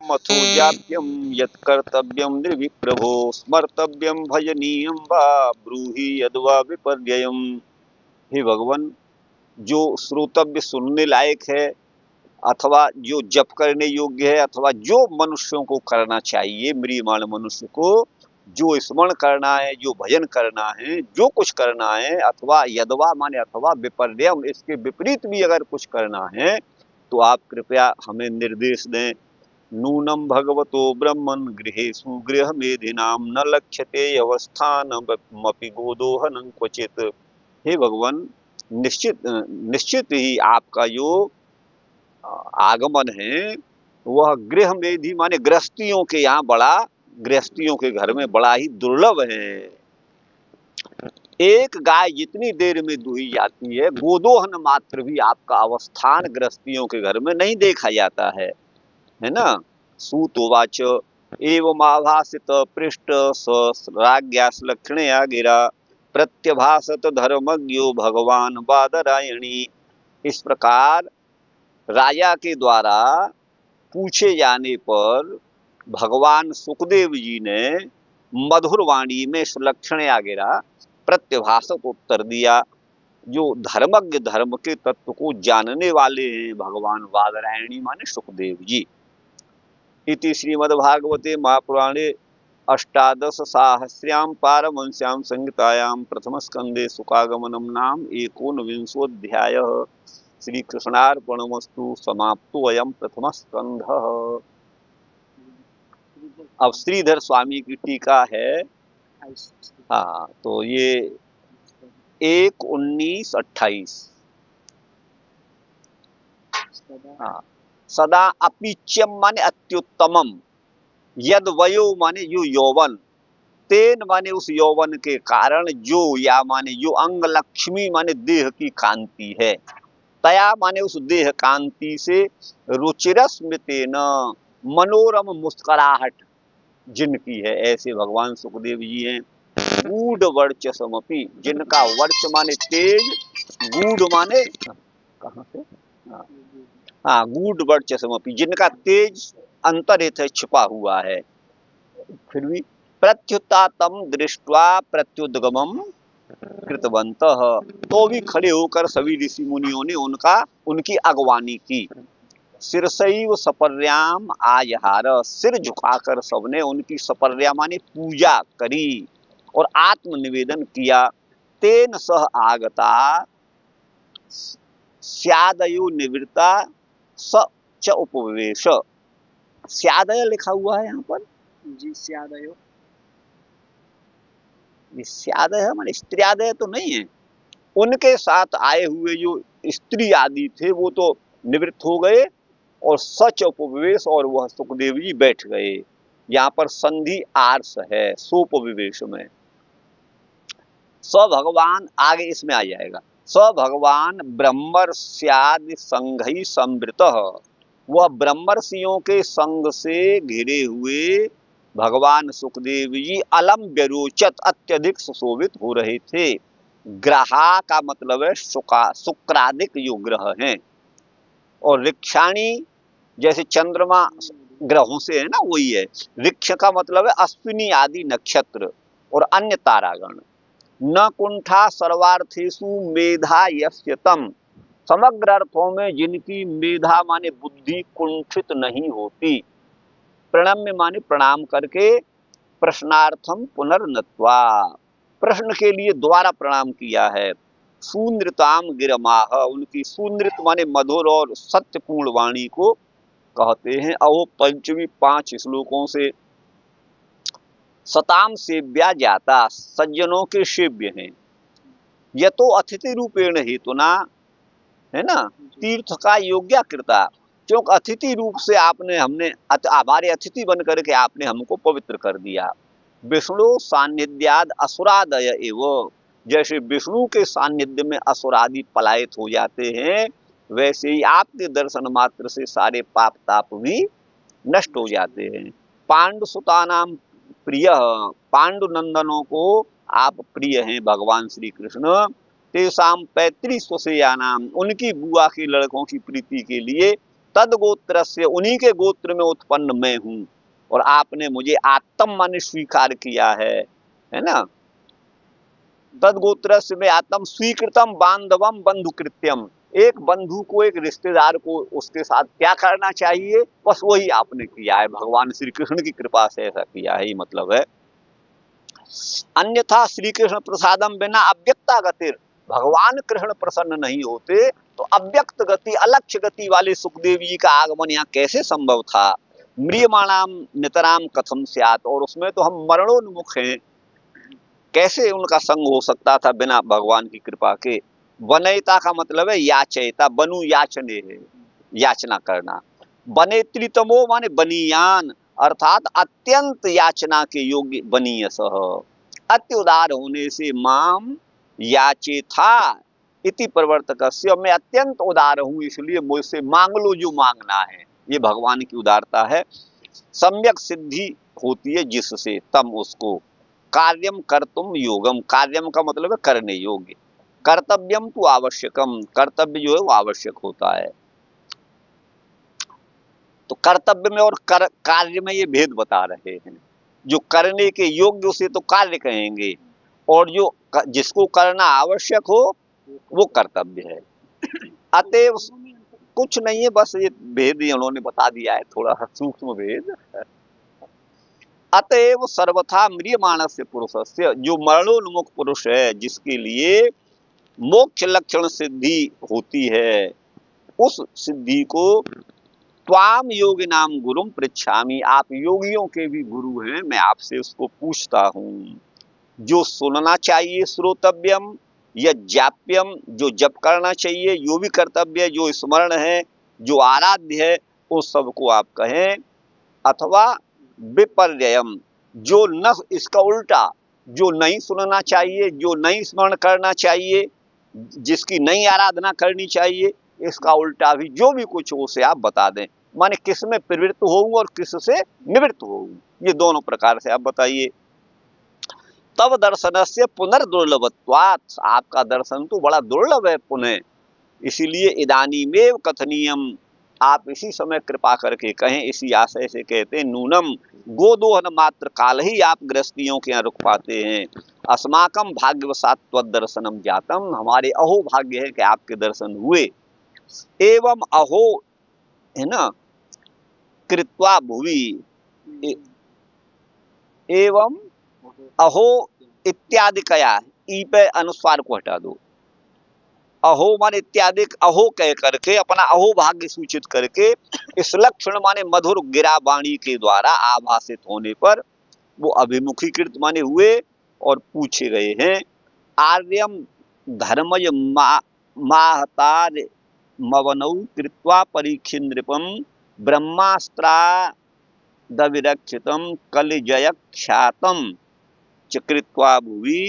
मथो जाप्यम यत् कर्तव्यम निर्विप्रभो स्मर्तव्यम भजनीयम वा ब्रूहि यद्वा विपर्ययम। हे भगवान, जो श्रोतव्य सुनने लायक है अथवा जो जप करने योग्य है अथवा जो मनुष्यों को करना चाहिए, म्रियमाण मनुष्य को जो स्मरण करना है, जो भजन करना है, जो कुछ करना है, अथवा यदवा माने अथवा विपर्यम, इसके विपरीत भी अगर कुछ करना है तो आप कृपया हमें निर्देश दें। नूनम भगवतो ब्रह्मन् गृहेषु गृहमेधिनां न लक्ष्यते अवस्थानमपि गोदोहनं क्वचित। हे भगवान, निश्चित ही आपका जो आगमन है वह गृहमेधी माने गृहस्थियों के यहाँ बड़ा, गृहस्थियों के घर में बड़ा ही दुर्लभ है। एक गाय जितनी देर में दुही जाती है, गोदोहन मात्र भी आपका अवस्थान गृहस्थियों के घर में नहीं देखा जाता है ना। सूतोवाच एवमाभासित पृष्ठ राज्ञास लक्षणया गिरा प्रत्यभासत धर्मज्ञो भगवान बादरायणी। इस प्रकार राजा के द्वारा पूछे जाने पर भगवान सुखदेव जी ने मधुर वाणी में सुलक्षणया गिरा प्रत्यभासत उत्तर दिया। जो धर्मज्ञ, धर्म के तत्व को जानने वाले हैं भगवान बादरायणी माने सुखदेव जी। इति श्रीमद्भागवते महापुराणे अष्टादशसाहस्र्यां पारमहंस्यां संहितायां प्रथमस्कन्धे शुकागमनं नाम एकोनविंशोऽध्यायः। श्रीकृष्णार्पणमस्तु। समाप्तो अयं प्रथम स्कंधः। अब श्रीधर स्वामी की टीका है। हाँ, तो ये 1:19-28। हाँ, सदा अपीच्यम माने अत्युत्तमम, यद वयो माने जो यौवन, तेन माने उस यौवन के कारण, जो या माने जो अंग लक्ष्मी माने देह की कांति है, तया माने उस देह कांति से, रुचिरस्मृतेन मनोरम मुस्कुराहट जिनकी है, ऐसे भगवान सुखदेव जी हैं। गूढ़ वर्चसमपि, जिनका वर्च माने तेज, गूढ़ माने कहाँ से, हाँ गूढ़ वर्चसमपि, जिनका तेज अंतर्हित है, छिपा हुआ है। फिर भी प्रत्युत्तातम दृष्ट्वा प्रत्युद्गमम कृतवन्तः, तो भी खड़े होकर सभी ऋषि मुनियों ने उनकी अगवानी की। सिरसैव सपर्याम आजहार, सिर झुकाकर सबने उनकी सपर्या माने पूजा करी और आत्मनिवेदन किया। तेन सह आगता स्यादयो निवृत्ता स च उपवेश। स्यादय लिखा हुआ है यहाँ पर जी, स्यादयो। स्यादय माने स्त्रियादय तो नहीं है। उनके साथ आए हुए जो स्त्री आदि थे वो तो निवृत्त हो गए और सच उपवेश, और वह सुखदेव जी बैठ गए। यहाँ पर संधि आर्स है सोपविवेश में। स भगवान आगे इसमें आ जाएगा। स भगवान ब्रह्मर्ष्यादि संघई संवृतः, वह ब्रह्मर्षियों के संग से घिरे हुए भगवान सुखदेव जी अलम व्यरोचत, अत्यधिक सुशोभित हो रहे थे। ग्रहा का मतलब है शुक्रादिक जो ग्रह हैं, और ऋक्षाणी जैसे चंद्रमा ग्रहों से है ना, वही है। ऋक्ष का मतलब है अश्विनी आदि नक्षत्र और अन्य तारागण। न कुंठा सर्वार्थेषु मेधा यस्य तम, समग्र अर्थों में जिनकी मेधा माने बुद्धि कुंठित नहीं होती। प्रणम्य माने प्रणाम करके, प्रश्नार्थम पुनर्नत्वा, प्रश्न के लिए द्वारा प्रणाम किया है। सुनृताम गिरमाह, उनकी सुनृत माने मधुर और सत्यपूर्ण वाणी को कहते हैं। अहो पंचमी 5 श्लोकों से सताम सेव्या जाता, सज्जनों के सेव्य हैं। यह तो अतिथि रूपेण हेतुना, है ना, तीर्थ का योग्य कृता, क्योंकि अतिथि रूप से आपने हमारे अतिथि बन करके आपने हमको पवित्र कर दिया। विष्णु सान्निध्याद असुरादय एवं, जैसे विष्णु के सान्निध्य में असुरादि पलायित हो जाते हैं, वैसे ही आपके दर्शन मात्र से सारे पाप ताप भी नष्ट हो जाते हैं। पांडुसुता नाम प्रिय, पांडुनंदनों को आप प्रिय हैं भगवान श्री कृष्ण। तेसाम पैतृ स्वसेया नाम, उनकी बुआ के लड़कों की प्रीति के लिए तद गोत्र से, उन्हीं के गोत्र में उत्पन्न मैं हूं, और आपने मुझे आत्म माने स्वीकार किया है ना। तद गोत्र से मैं आत्म स्वीकृतम बांधवम बंधु कृत्यम, एक बंधु को, एक रिश्तेदार को उसके साथ क्या करना चाहिए, बस वही आपने किया है, भगवान श्री कृष्ण की कृपा से ऐसा किया है, ये मतलब है। अन्यथा श्री कृष्ण प्रसादम बिना अव्यक्ता गतिर, भगवान कृष्ण प्रसन्न नहीं होते तो अव्यक्त गति, अलक्ष्य गति वाले सुखदेव जी का आगमन यहाँ कैसे संभव था। म्रियमाणाम नितराम कथम स्यात्, और उसमें तो हम मरणोन्मुख हैं, कैसे उनका संग हो सकता था बिना भगवान की कृपा के। वनयता का मतलब है याचयता, बनु याचने है, याचना करना। बनेत्रितमो माने बनियान, अर्थात अत्यंत याचना के योग्य, बनीयसः, अति उदार होने से माम याचे था इति प्रवर्तकस्य, मैं अत्यंत उदार हूं इसलिए मुझसे मांग लो जो मांगना है, ये भगवान की उदारता है। सम्यक सिद्धि होती है जिससे, तम उसको, कार्यम कर्तुम योगम, कार्यम का मतलब है करने योग्य, कर्तव्यम तो आवश्यकम, कर्तव्य जो है वो आवश्यक होता है। तो कर्तव्य में और कार्य में ये भेद बता रहे हैं। जो करने के योग्य उसे तो कार्य कहेंगे, और जो जिसको करना आवश्यक हो वो कर्तव्य है। अतएव कुछ नहीं है, बस ये भेद ही उन्होंने बता दिया है, थोड़ा सूक्ष्म भेद। अतएव सर्वथा म्रियमाणस्य पुरुषस्य, जो मरणोन्मुख पुरुष है, जिसके लिए मोक्ष लक्षण सिद्धि होती है, उस सिद्धि को त्वाम योगी नाम गुरुम पृच्छामि, आप योगियों के भी गुरु हैं, मैं आपसे उसको पूछता हूं। जो सुनना चाहिए श्रोतव्यम, या जाप्यम जो जप करना चाहिए, जो भी कर्तव्य, जो स्मरण है, जो आराध्य है, उस सबको आप कहें। अथवा विपर्ययम, जो न, इसका उल्टा, जो नहीं सुनना चाहिए, जो नहीं स्मरण करना चाहिए, जिसकी नहीं आराधना करनी चाहिए, इसका उल्टा भी जो भी कुछ हो उसे आप बता दें। माने किस में प्रवृत्त होऊं और किस से निवृत्त होऊं, ये दोनों प्रकार से आप बताइए। तब दर्शन से पुनर्दुर्लभत्वात्, आपका दर्शन तो बड़ा दुर्लभ है पुनः, इसीलिए इदानीमेव कथनीयम, आप इसी समय कृपा करके कहें, इसी आशय से कहते हैं। नूनम गोदोहन मात्र काल ही आप गृहस्थियों के यहाँ रुक पाते हैं। अस्माकम भाग्यवशात त्वदर्शनम जातम, हमारे अहो भाग्य है कि आपके दर्शन हुए। एवं अहो, है ना, कृत्वा भुवि, एवं अहो इत्यादि कया, ई पे अनुस्वार को हटा दो, अहो मान इत्यादि, अहो कह करके अपना अहो भाग्य सूचित करके, इस लक्षण माने मधुर गिरा वाणी के द्वारा आभासित होने पर वो अभिमुखीकृत माने हुए और पूछे गए हैं। आर्यम धर्मज माहतार मवनौ कृत्वा परीक्षिन्द्रिपम ब्रह्मास्त्रा दविरक्षितम कलिजय ख्यातम चकृत्वा भुवि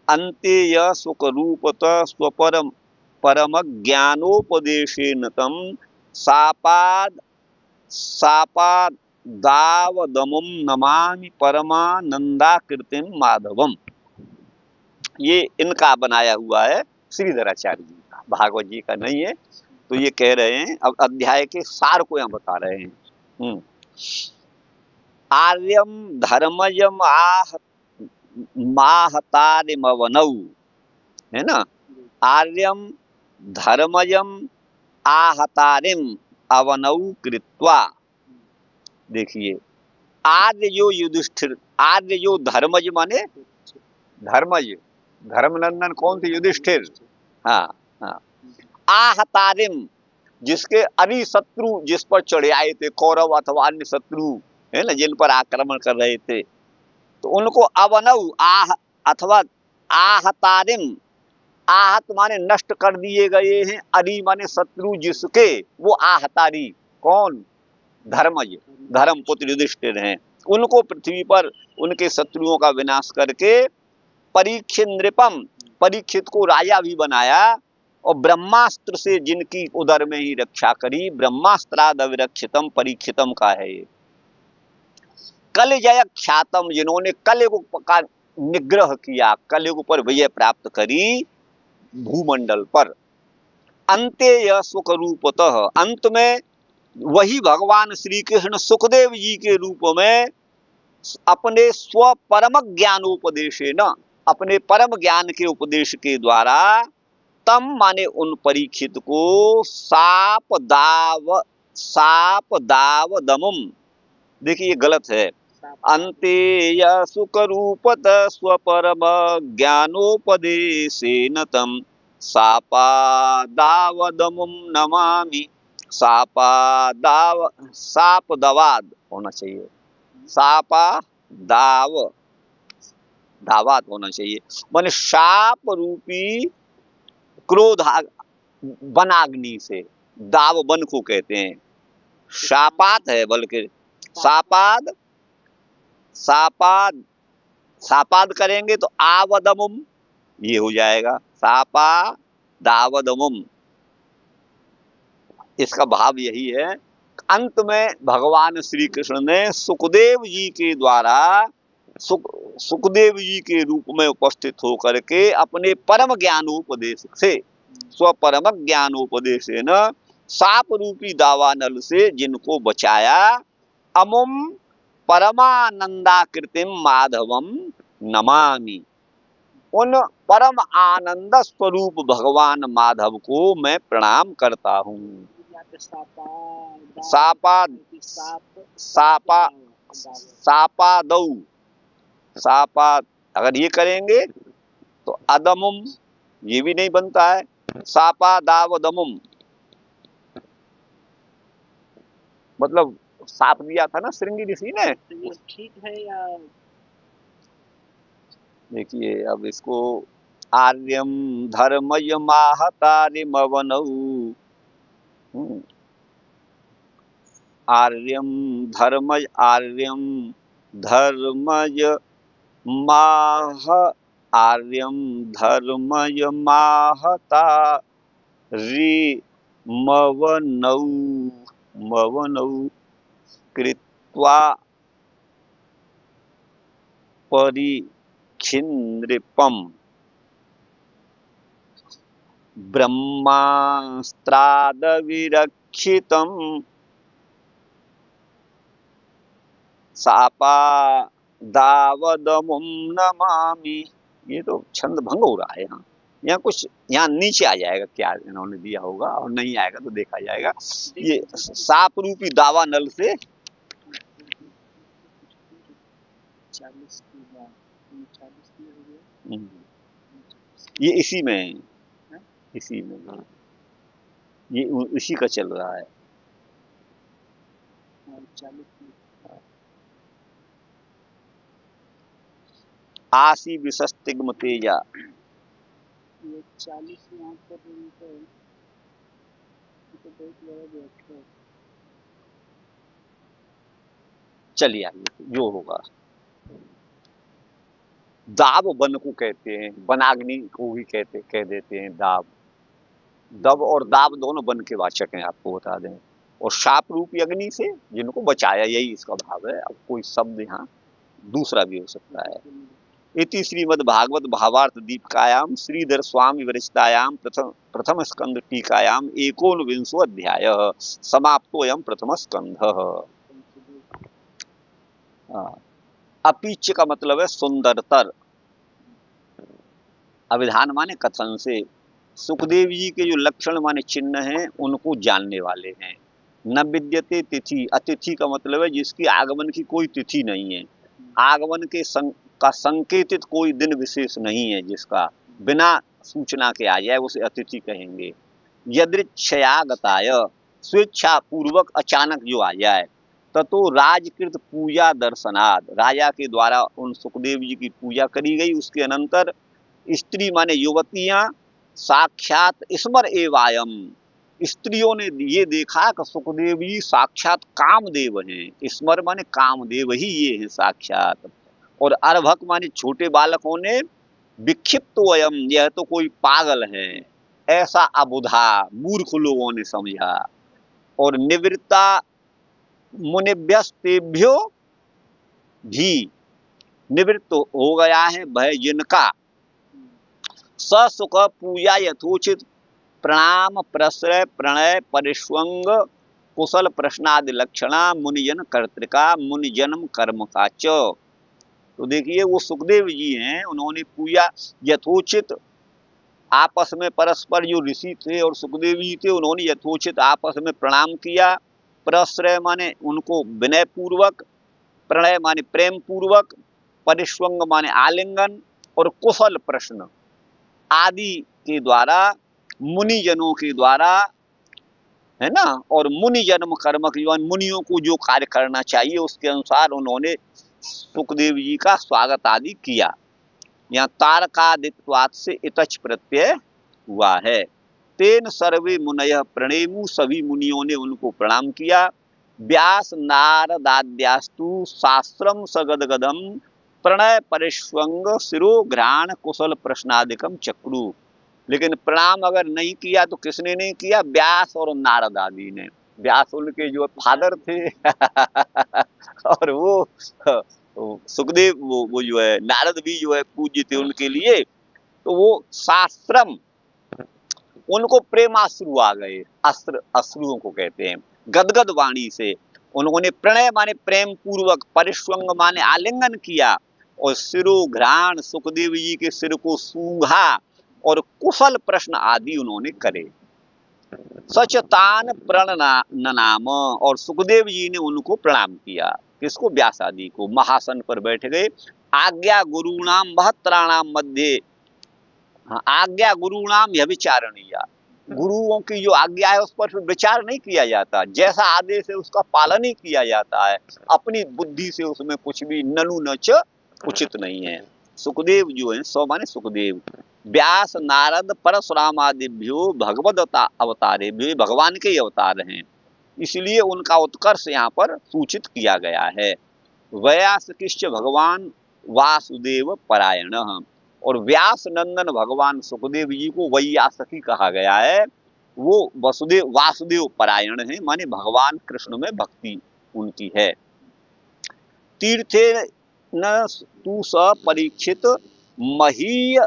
अंतेय सुखरूपत स्वपरम परम ज्ञानोपदेशेन तम सापाद सापादावदमम नमामि परमानंदाकृतिम माधवम। ये इनका बनाया हुआ है, श्रीधराचार्य जी का, भागवत जी का नहीं है। तो ये कह रहे हैं, अब अध्याय के सार को यहाँ बता रहे हैं। आर्यम धर्मजम माहतारिमवनौ, है ना, आर्यम धर्मजम आहतारिम अवनौ कृत्वा। देखिए, आर्य जो युधिष्ठिर, आर्य जो धर्मज माने धर्मज, धर्मनंदन कौन थे, युधिष्ठिर। हाँ हाँ। आहतारिम, जिसके अरि शत्रु जिस पर चढ़े आए थे, कौरव अथवा अन्य शत्रु, है ना, जिन पर आक्रमण कर रहे थे, तो उनको अवनव आह अथवा आहतारिम, आहत माने नष्ट कर दिए गए हैं, अरि माने शत्रु जिसके, वो आहतारी कौन, धर्मज, धर्मपुत्र युधिष्ठिर हैं, उनको पृथ्वी पर उनके शत्रुओं का विनाश करके परीक्षित नृपम, परीक्षित को राजा भी बनाया, और ब्रह्मास्त्र से जिनकी उदर में ही रक्षा करी, ब्रह्मास्त्राद अविरक्षितम परीक्षितम का है ये। कलिजय ख्यातम, जिन्होंने कलयुग का निग्रह किया, कलयुग पर विजय प्राप्त करी भूमंडल पर। अंते यह सुख रूपतः, अंत में वही भगवान श्री कृष्ण सुखदेव जी के रूप में अपने स्व परम ज्ञानोपदेशेन, अपने परम ज्ञान के उपदेश के द्वारा तम माने उन परीक्षित को साप दाव दमम, देखिए ये गलत है, अंते सुख रूपत स्वपरम ज्ञानोपदेशेन तम सापादावदमुम नमामि। साप दवाद होना चाहिए, दावात होना चाहिए, माने साप रूपी क्रोध वनाग्नि से, दाव वन को कहते हैं, शापात है बल्कि सापाद, सापाद करेंगे तो आवदमुम ये हो जाएगा, सापा दावदमुम, इसका भाव यही है। अंत में भगवान श्री कृष्ण ने सुखदेव जी के द्वारा सुखदेव जी के रूप में उपस्थित होकर के अपने परम ज्ञानोपदेश से, स्वपरम ज्ञानोपदेश न साप रूपी दावानल से जिनको बचाया, अमुम परमानंदाकृतिम माधवम नमामि, उन परम आनंद स्वरूप भगवान माधव को मैं प्रणाम करता हूँ। सापा अगर ये करेंगे तो अदमुम ये भी नहीं बनता है, सापा दावदमुम, मतलब साप दिया था ना श्रृंगी ऋषि ने। ये ठीक है या देखिए अब इसको आर्यम धर्मय महतारिमवनौ, आर्यम धर्मय महता मवनौ कृत्वा परिखिन्नृपम ब्रह्मास्त्रादविरक्षितम् सापादावदमुम नमामि। ये तो छंद भंग हो रहा है यहाँ कुछ, यहाँ नीचे आ जाएगा क्या इन्होंने दिया होगा, और नहीं आएगा तो देखा जाएगा। ये साप रूपी दावा नल से 40 की बात, 40 की हो गया, ये इसी में है, इसी में ये इसी का चल रहा है। 40 की आसी विशस्तिग्म तेजा, ये 40 यहाँ पर तो बहुत बड़ा बैठ है। चलिए आइए जो होगा। दाब वन को कहते हैं, वनाग्नि को भी कह देते हैं दाब, दब और दाब दोनों वन के वाचक हैं, आपको बता दें। और शाप रूपी अग्नि से जिनको बचाया, यही इसका भाव है। अब कोई शब्द यहाँ दूसरा भी हो सकता है। इति श्रीमद् भागवत भावार्थ दीपिकायाम श्रीधर स्वामी विरचितायाम प्रथम स्कंद टीकायाम 19वां अध्याय समाप्तोयम प्रथम स्कंध। अपीच्य का मतलब है सुंदरतर, अभिधान माने कथन से। सुखदेव जी के जो लक्षण माने चिन्ह हैं उनको जानने वाले हैं। न विद्यते तिथि, अतिथि का मतलब है जिसकी आगमन की कोई तिथि नहीं है, आगमन के का संकेतित कोई दिन विशेष नहीं है, जिसका बिना सूचना के आ जाए उसे अतिथि कहेंगे। यदृच्छयागताय, स्वेच्छा पूर्वक अचानक जो आ जाए। ततो राजकृत पूजा दर्शनाद, राजा के द्वारा उन सुखदेव जी की पूजा करी गई, उसके अनंतर स्त्री माने युवतियां साक्षात स्मर एवायम, स्त्रियों ने ये देखा कि सुखदेव जी साक्षात कामदेव हैं। स्मर माने कामदेव ही ये हैं साक्षात। और अर्भक माने छोटे बालकों ने विक्षिप्त वयम, यह तो कोई पागल है, ऐसा अबुधा मूर्ख लोगों ने समझा। और निवृत्ता मुनिभ्यस्तेभ्यो भी, निवृत्त हो गया है भय जिनका, ससुख पूजा यथोचित प्रणाम प्रश्रय प्रणय परिष्वंग कुशल प्रश्नादि लक्षणा मुनिजन कर्तिका मुनि जन्म कर्म का च। तो देखिए वो सुखदेव जी हैं, उन्होंने पूजा यथोचित आपस में परस्पर, जो ऋषि थे और सुखदेव जी थे, उन्होंने यथोचित आपस में प्रणाम किया। प्रश्रय माने उनको विनय पूर्वक, प्रणय माने प्रेम पूर्वक, परिष्वंग माने आलिंगन, और कुशल प्रश्न आदि के द्वारा, मुनिजनों के द्वारा, है ना, और मुनि जन्म कर्म की, मुनियों को जो कार्य करना चाहिए उसके अनुसार उन्होंने सुखदेव जी का स्वागत आदि किया। यहाँ तारकादित्वात् से इतच प्रत्यय हुआ है। तेन सर्वे मुनयः प्रणेमु, सभी मुनियों ने उनको प्रणाम किया। व्यास नारदाद्यास्तु शास्त्रम सगदगदम प्रणय परिष्वंग शिरोघ्राण कुशल प्रश्नादिकम चक्रु। लेकिन प्रणाम अगर नहीं किया तो किसने नहीं किया? व्यास और नारद आदि ने। व्यास उनके जो फादर थे और वो सुखदेव, वो जो है नारद भी जो है पूज्य थे उनके लिए। तो वो शास्त्रम, उनको प्रेमाश्रु आ गए, अस्त्र अश्रुओं को कहते हैं, गदगद वाणी से उन्होंने प्रणय माने प्रेम पूर्वक, परिष्वंग माने आलिंगन किया, और शिरोघ्राण सुखदेव जी के सिर को सूंघा, और कुशल प्रश्न आदि उन्होंने करे। सचतान प्रणनाम, और सुखदेव जी ने उनको प्रणाम किया। किसको? व्यास आदि को। महासन पर बैठ गए। आज्ञा गुरुणाम महत्राणाम मध्य, आज्ञा गुरुणाम यह विचारणीय, गुरुओं की जो आज्ञा है उस पर विचार नहीं किया जाता, जैसा आदेश है उसका पालन ही किया जाता है। अपनी बुद्धि से उसमें कुछ भी ननु नच उचित नहीं है। सुखदेव जो है, सौ माने सुखदेव, व्यास नारद परशुराम आदिभ्यो भगवद अवतारेभ्यो, भगवान के ही अवतार हैं, इसलिए उनका उत्कर्ष यहाँ पर सूचित किया गया है। व्यासकिश्च भगवान वासुदेव परायण, और व्यास नंदन भगवान सुखदेव जी को वैयासकी कहा गया है। वो वसुदेव वासुदेव परायण है, माने भगवान कृष्ण में भक्ति उनकी है। तीर्थे न तू स परीक्षित महीय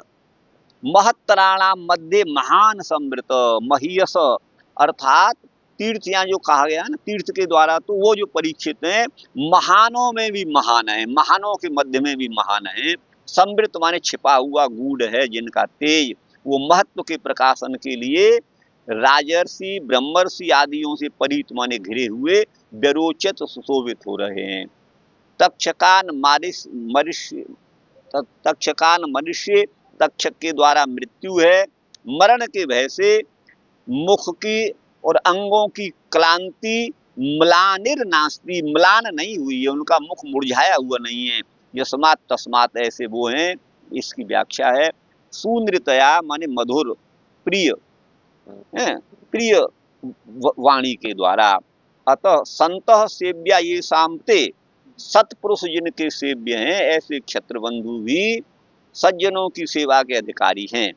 महत्तराणाम मध्य महान समृत, महीयस अर्थात तीर्थ, यहाँ जो कहा गया ना तीर्थ के द्वारा, तो वो जो परीक्षित हैं महानों में भी महान है, महानों के मध्य में भी महान है। समृत माने छिपा हुआ, गूढ़ है जिनका तेज, वो महत्व के प्रकाशन के लिए राजर्षि ब्रह्मर्षि आदियों से परित माने घिरे हुए व्यरोचित सुशोभित हो रहे हैं। तक्षकान मनुष्य, तक्षक के द्वारा मृत्यु है, मरण के भय से मुख की और अंगों की क्लांति, म्लानिर नास्ति, म्लान नहीं हुई है, उनका मुख मुरझाया हुआ नहीं है। यस्मात् तस्मात्, ऐसे वो हैं। इसकी व्याख्या है सुनृतया माने मधुर, प्रिय, प्रिय वाणी के द्वारा। अतः संतः सेव्या ये शामते, सत्पुरुष जिनके सेव्य हैं ऐसे क्षत्रबंधु भी सज्जनों की सेवा के अधिकारी हैं।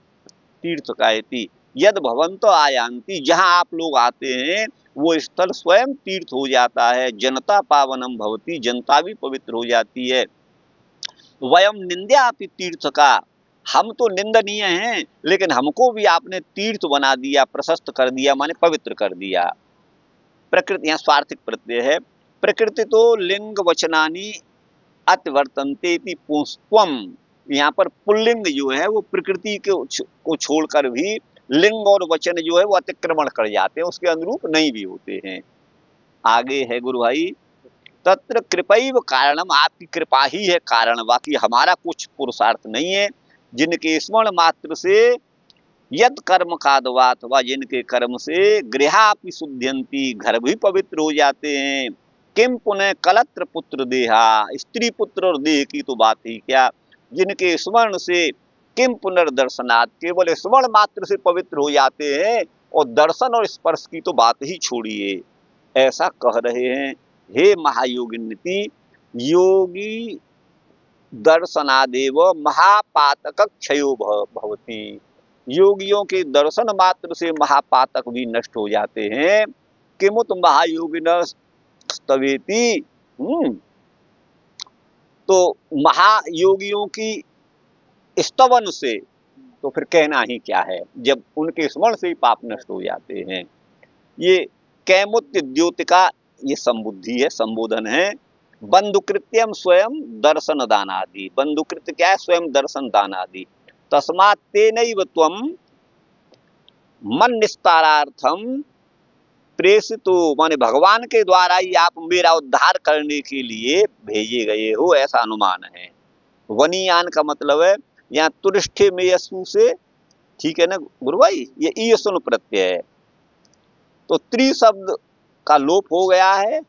तीर्थ कायति यद भवंतो आयांति, जहां आप लोग आते हैं वो स्थल स्वयं तीर्थ हो जाता है। जनता पावनम भवती, जनता भी पवित्र हो जाती है। वयम निंद्या अपि तीर्थ का, हम तो निंदनीय हैं लेकिन हमको भी आपने तीर्थ बना दिया, प्रशस्त कर दिया, माने पवित्र कर दिया। प्रकृति, यहाँ स्वार्थिक प्रत्यय है। प्रकृति तो लिंग वचनानी अतिवर्तन्ते पुष्पम, यहाँ पर पुल्लिंग जो है वो प्रकृति को छोड़कर भी लिंग और वचन जो है वो अतिक्रमण कर जाते हैं, उसके अनुरूप नहीं भी होते हैं। आगे है गुरु भाई, तत्र कृपैव कारणम, आपकी कृपा ही है कारण, बाकी हमारा कुछ पुरुषार्थ नहीं है। जिनके स्मरण मात्र से यद कर्म कादवा, अथवा जिनके कर्म से गृहापि शुद्ध्यन्ति, घर भी पवित्र हो जाते हैं। किम पुनः कलत्र पुत्र देहा, स्त्री पुत्र और देह की तो बात ही क्या, जिनके स्मरण से किम पुनर्दर्शनात्, केवल स्मरण मात्र से पवित्र हो जाते हैं, और दर्शन और स्पर्श की तो बात ही छोड़िए। ऐसा कह रहे हैं, हे महायोगिन्यति, योगी दर्शनादेव महापातक क्षयो भवति, योगियों के दर्शन मात्र से महापातक भी नष्ट हो जाते हैं। किमुत महायोगिनस्तवेति, तो महायोगियों की स्तवन से तो फिर कहना ही क्या है, जब उनके स्मरण से ही पाप नष्ट हो जाते हैं। ये कैमुत्य द्योतिका, ये संबुद्धि है, संबोधन है। बंधुकृत्यम स्वयं दर्शन दानादि, बंधुकृत्य क्या है? स्वयं दर्शन दानादि। तस्मात् तेनैव त्वं मन निस्तारार्थम प्रेषितो, माने भगवान के द्वारा ही आप मेरा उद्धार करने के लिए भेजे गए हो, ऐसा अनुमान है। वनीयान का मतलब है यहाँ तुरिष्ठे में यशु से, ठीक है ना गुरु भाई, ये ईयसुन प्रत्यय है, तो त्रि शब्द का लोप हो गया है।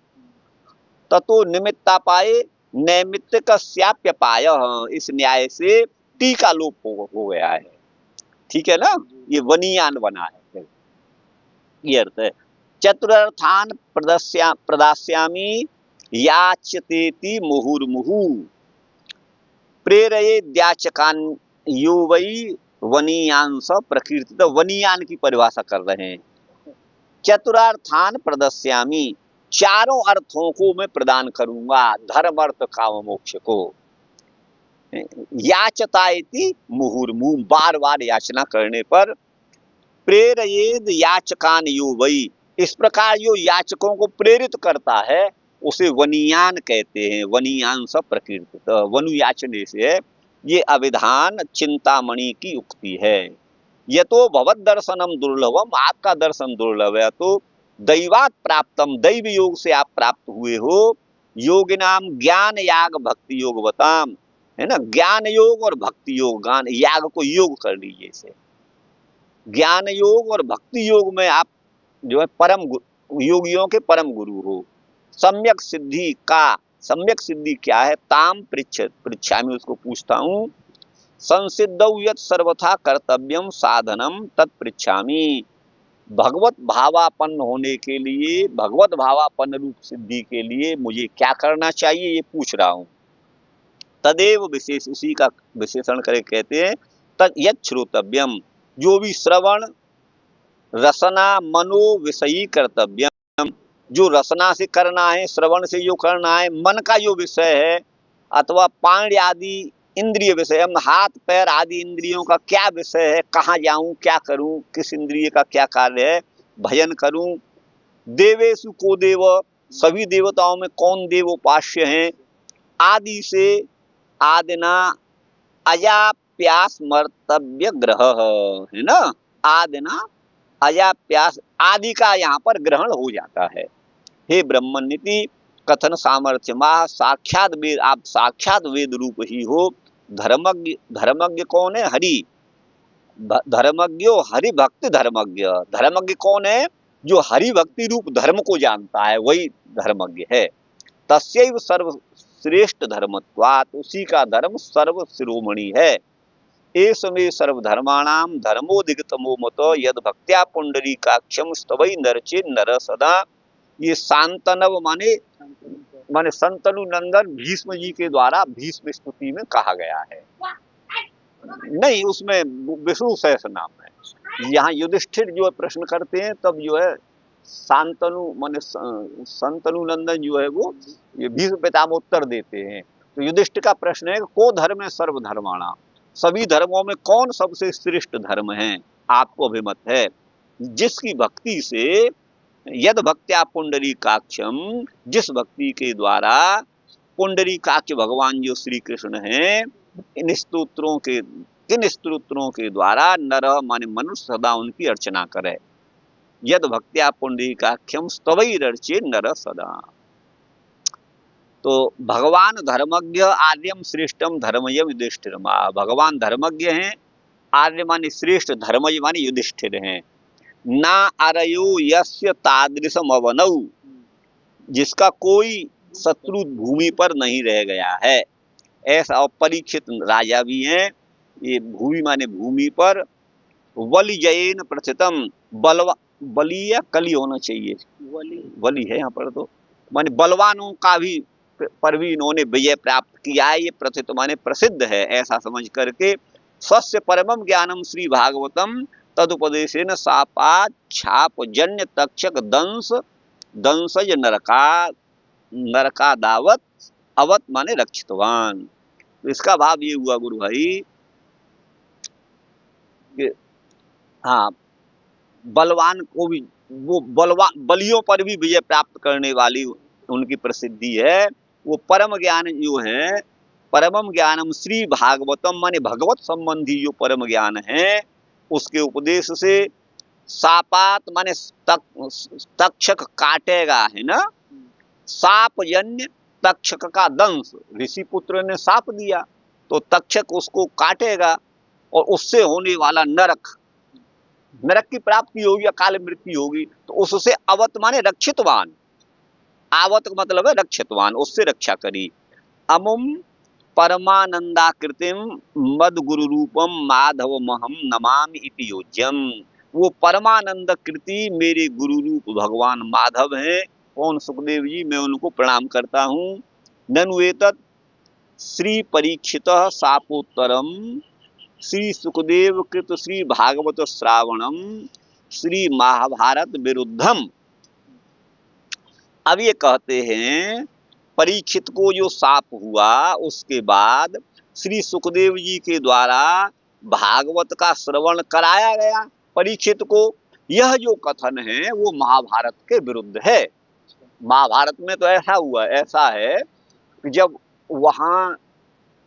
ततो निमित्ता पाए नैमित्तिक स्याप्य पाय, इस न्याय से टी का लोप हो गया है, ठीक है ना, ये वनीयान बना है, ये अर्थ है। चतुर्थान प्रदास्यामि याचतेति मुहुर्मुहु प्रेरयेद्याचकान यो वै वनीयान स प्रकीर्तित, वनीयान की परिभाषा कर रहे हैं। चतुरार्थान प्रदस्यामि, चारों अर्थों को मैं प्रदान करूंगा, धर्म अर्थ काम मोक्ष को। याचता इति मुहुर्मुहु, बार बार याचना करने पर, प्रेरयेद याचकान यो वै, इस प्रकार जो याचकों को प्रेरित करता है उसे वनीयान कहते हैं। वनीयान स प्रकीर्तित, वनु याचने से, ये अभिधान चिंतामणि की उक्ति है। ये तो भगवत दर्शनम दुर्लभम, आपका दर्शन दुर्लभ है, तो दैवात प्राप्तम, दैव योग से आप प्राप्त हुए हो। योगिनाम ज्ञान याग भक्ति योग बताम, है ना, ज्ञान योग और भक्ति योग, ज्ञान याग को योग कर लीजिए इसे, ज्ञान योग और भक्ति योग में आप जो है परम योगियों के परम गुरु हो। सम्यक सिद्धि का, सम्यक सिद्धि क्या है? ताम पृच्छामि, उसको पूछता हूँ। संसिद्धौ यत् सर्वथा कर्तव्यम साधनम तत्पृच्छामि, भगवत भावापन्न होने के लिए, भगवत भावापन्न रूप सिद्धि के लिए मुझे क्या करना चाहिए, ये पूछ रहा हूँ। तदेव विशेष, उसी का विशेषण करे कहते हैं, तद यत् श्रोतव्यम, जो भी श्रवण रसना मनो विषयी कर्तव्यम, जो रसना से करना है, श्रवण से जो करना है, मन का जो विषय है, अथवा पांड्य आदि इंद्रिय विषय, हम हाथ पैर आदि इंद्रियों का क्या विषय है, कहाँ जाऊं, क्या करूं, किस इंद्रिय का क्या कार्य है, भजन करूं। देवेशु को देव, सभी देवताओं में कौन देव उपास्य हैं, आदि से, आदिना अजाप्यास मर्तव्य ग्रह, है ना, आदिना अजाप्यास, आदि का यहाँ पर ग्रहण हो जाता है। हे ब्रह्मनिति कथन सामर्थ्य माह, साक्षात वेद, आप साक्षात वेद रूप ही हो। धर्मज्ञ, धर्मज्ञ कौन है? हरि, धर्मज्ञो हरि भक्ति धर्मज्ञ, धर्मज्ञ कौन है? जो हरि भक्ति रूप धर्म को जानता है, वही धर्मज्ञ है। तस्यैव सर्वश्रेष्ठ धर्मत्वात्, उसी का धर्म सर्व शिरोमणि है। एष मे सर्वधर्माणाम धर्मोदिगतमो मतो यद भक्त्या पुंडरीकाक्षम स्तवै नरचे नर सदा, ये शांतनव माने संतनु नंदन भीष्म जी के द्वारा भीष्म स्तुति में कहा गया है। नहीं, उसमें विष्णु सहस्र नाम है। यहाँ युधिष्ठिर जो प्रश्न करते हैं तब जो है शांतनु माने संतनु नंदन जो है वो ये भीष्म पितामह उत्तर देते हैं। तो युधिष्ठिर का प्रश्न है को धर्म है सर्वधर्माणा, सभी धर्मों में कौन सबसे श्रेष्ठ धर्म है? आपको अभिमत है, जिसकी भक्ति से, यद भक्त्या पुंडरीकाक्षम, जिस भक्ति के द्वारा पुंडरीकाक्ष भगवान जो श्री कृष्ण हैं, इन स्तोत्रों के, किन स्तोत्रों के द्वारा नर माने मनुष्य सदा उनकी अर्चना करे। यद भक्त्या पुंडरीकाक्षम स्तवैरर्चे नर सदा। तो भगवान धर्मज्ञ आर्यम श्रेष्ठम धर्मयम युधिष्ठिरमा, भगवान धर्मज्ञ हैं, आर्य माने श्रेष्ठ, धर्मय माने युधिष्ठिर हैं। ना अरयो यस्य तादृशम अवनौ, जिसका कोई शत्रु भूमि पर नहीं रह गया है, ऐसा परीक्षित राजा भी हैं। ये भूमि माने भूमि पर, वलिजयेन प्रथितम, बली या कली होना चाहिए, वली है यहाँ पर, तो माने बलवानों का भी पर भी इन्होंने विजय प्राप्त किया है, ये प्रथित माने प्रसिद्ध है, ऐसा समझ करके स्वस्य परमम ज्ञानम श्री भागवतम तदुपदेशेन सापात छाप जन्य तक्षक दंश दंसज नरका दावत अवत माने रक्षितवान। तो इसका भाव ये हुआ गुरु भाई कि हाँ, बलवान को भी वो बलियों पर भी विजय प्राप्त करने वाली उनकी प्रसिद्धि है। वो परम ज्ञान जो है, परमम ज्ञानम श्री भागवतम, माने भगवत संबंधी जो परम ज्ञान है, उसके उपदेश से सापात माने तक्षक काटेगा, है ना। सापजन्य तक्षक का दंश, ऋषि पुत्र ने साप दिया तो तक्षक उसको काटेगा और उससे होने वाला नरक, नरक की प्राप्ति होगी, अकाल मृत्यु होगी। तो उससे अवत माने रक्षितवान, आवत का मतलब है रक्षितवान, उससे रक्षा करी। अमुम परमानंदाकृतिम मद गुरु रूपम माधव महम नमामि इति योज्यम। वो परमानंद कृति मेरे गुरु रूप भगवान माधव हैं। कौन? सुखदेव जी, मैं उनको प्रणाम करता हूँ। ननु एतत् श्री परीक्षित शापोत्तरम श्री सुखदेव कृत श्री भागवत श्रावणम श्री महाभारत विरुद्धम। अब ये कहते हैं परीक्षित को जो शाप हुआ, उसके बाद श्री सुखदेव जी के द्वारा भागवत का श्रवण कराया गया परीक्षित को। यह जो कथन है वो महाभारत के विरुद्ध है। महाभारत में तो ऐसा हुआ, ऐसा है कि जब वहाँ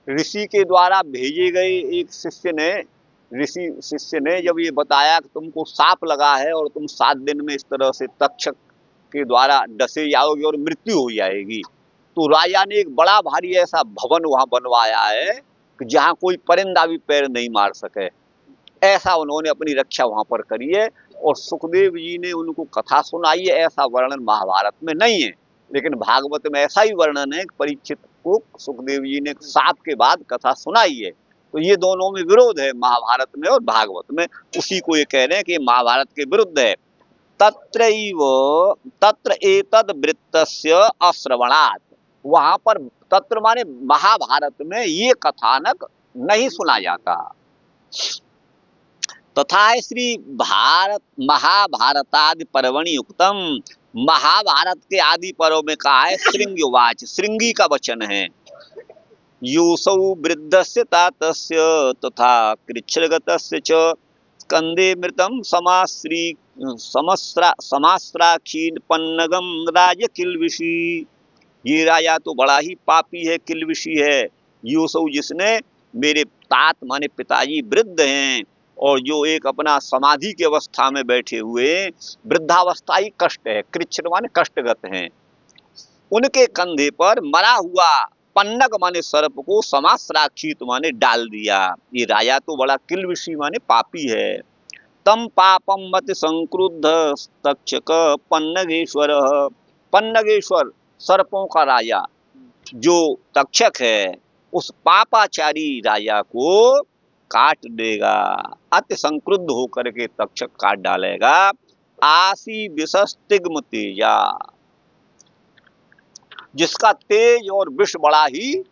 ऋषि के द्वारा भेजे गए एक शिष्य ने, ऋषि शिष्य ने जब ये बताया कि तुमको साप लगा है और तुम 7 दिन में इस तरह से तक्षक के द्वारा डसे जाओगे और मृत्यु हो जाएगी, तो राजा ने एक बड़ा भारी ऐसा भवन वहां बनवाया है कि जहां कोई परिंदा भी पैर नहीं मार सके। ऐसा उन्होंने अपनी रक्षा वहां पर करी है और सुखदेव जी ने उनको कथा सुनाई है। ऐसा वर्णन महाभारत में नहीं है, लेकिन भागवत में ऐसा ही वर्णन है कि परीक्षित को सुखदेव जी ने साप के बाद कथा सुनाई है। तो ये दोनों में विरोध है, महाभारत में और भागवत में। उसी को ये कह रहे हैं कि महाभारत के विरुद्ध है। तत्रैव तत्र एतद् वृत्तस्य अश्रवणात्, वहां पर तत्र माने महाभारत में ये कथानक नहीं सुना जाता। तथा श्री भारत महाभारतादि पर्वणि उक्तम, महाभारत के आदि पर्व में कहा है श्रृंगवाच, श्रृंगी का वचन है। योसौ वृद्धस्य तातस्य तथा कृच्छ्रगतस्य च स्कंदे मृतम समाश्राक्षीन पन्नगम राज किलविषी। ये राजा तो बड़ा ही पापी है, किलविषी है। योसौ, जिसने, मेरे तात माने पिताजी वृद्ध हैं और जो एक अपना समाधि की अवस्था में बैठे हुए, वृद्धावस्था ही कष्ट है, कृच्छ माने कष्टगत हैं, उनके कंधे पर मरा हुआ पन्नग माने सर्प को समाश्राक्षित माने डाल दिया। ये राजा तो बड़ा किलविषी माने पापी है। तम पापम मत संक्रुद्ध तक्षक पन्नगेश्वर, पन्नगेश्वर सर्पों का राजा जो तक्षक है, उस पापाचारी राजा को काट देगा। अति संक्रुद्ध होकर के तक्षक काट डालेगा। आसी विषस्तिग्म तेजा, जिसका तेज और विष बड़ा ही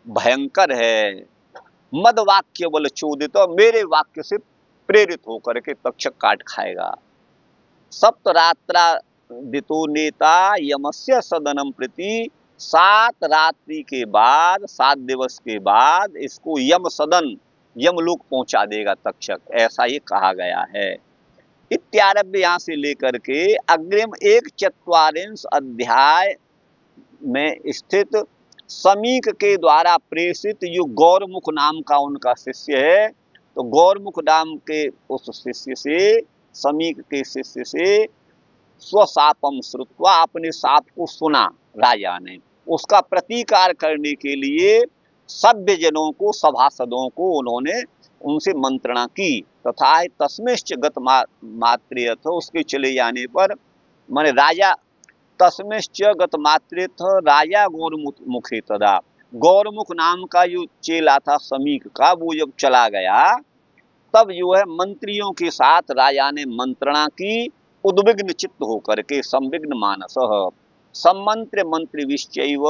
भयंकर है। मद वाक्य बल चोदित, मेरे वाक्य से प्रेरित होकर के तक्षक काट खाएगा। सप्तरात्रा दितो नेता यमस्य सदनम प्रति, 7 रात्रि के बाद, 7 दिवस के बाद इसको यम सदन, यमलोक पहुंचा देगा तक्षक, ऐसा ये कहा गया है। इत्यारभ्य यहाँ से लेकर के अग्रिम 1/4 अध्याय में स्थित समीक के द्वारा प्रेषित जो गौरमुख नाम का उनका शिष्य है, तो गौरमुख नाम के उस शिष्य से, समीक के शिष्य से स्वशापम श्रुत्वा, अपने साप को सुना राजा ने, उसका प्रतीकार करने के लिए सभ्य जनों को, सभासदों को उन्होंने उनसे मंत्रणा की। तथा तस्मिश्च गत मात्रेयथ, उसके चले जाने पर, माने राजा तस्मिश्च गत मात्रेयथ राजा गौरमुखे तदा, गौरमुख नाम का जो चेला था समीक का, वो जब चला गया तब जो है मंत्रियों के साथ राजा ने मंत्रणा की, उद्विग्न चित्त होकर के, संविग्न मानस, सम्मंत्र मंत्र विश्चैव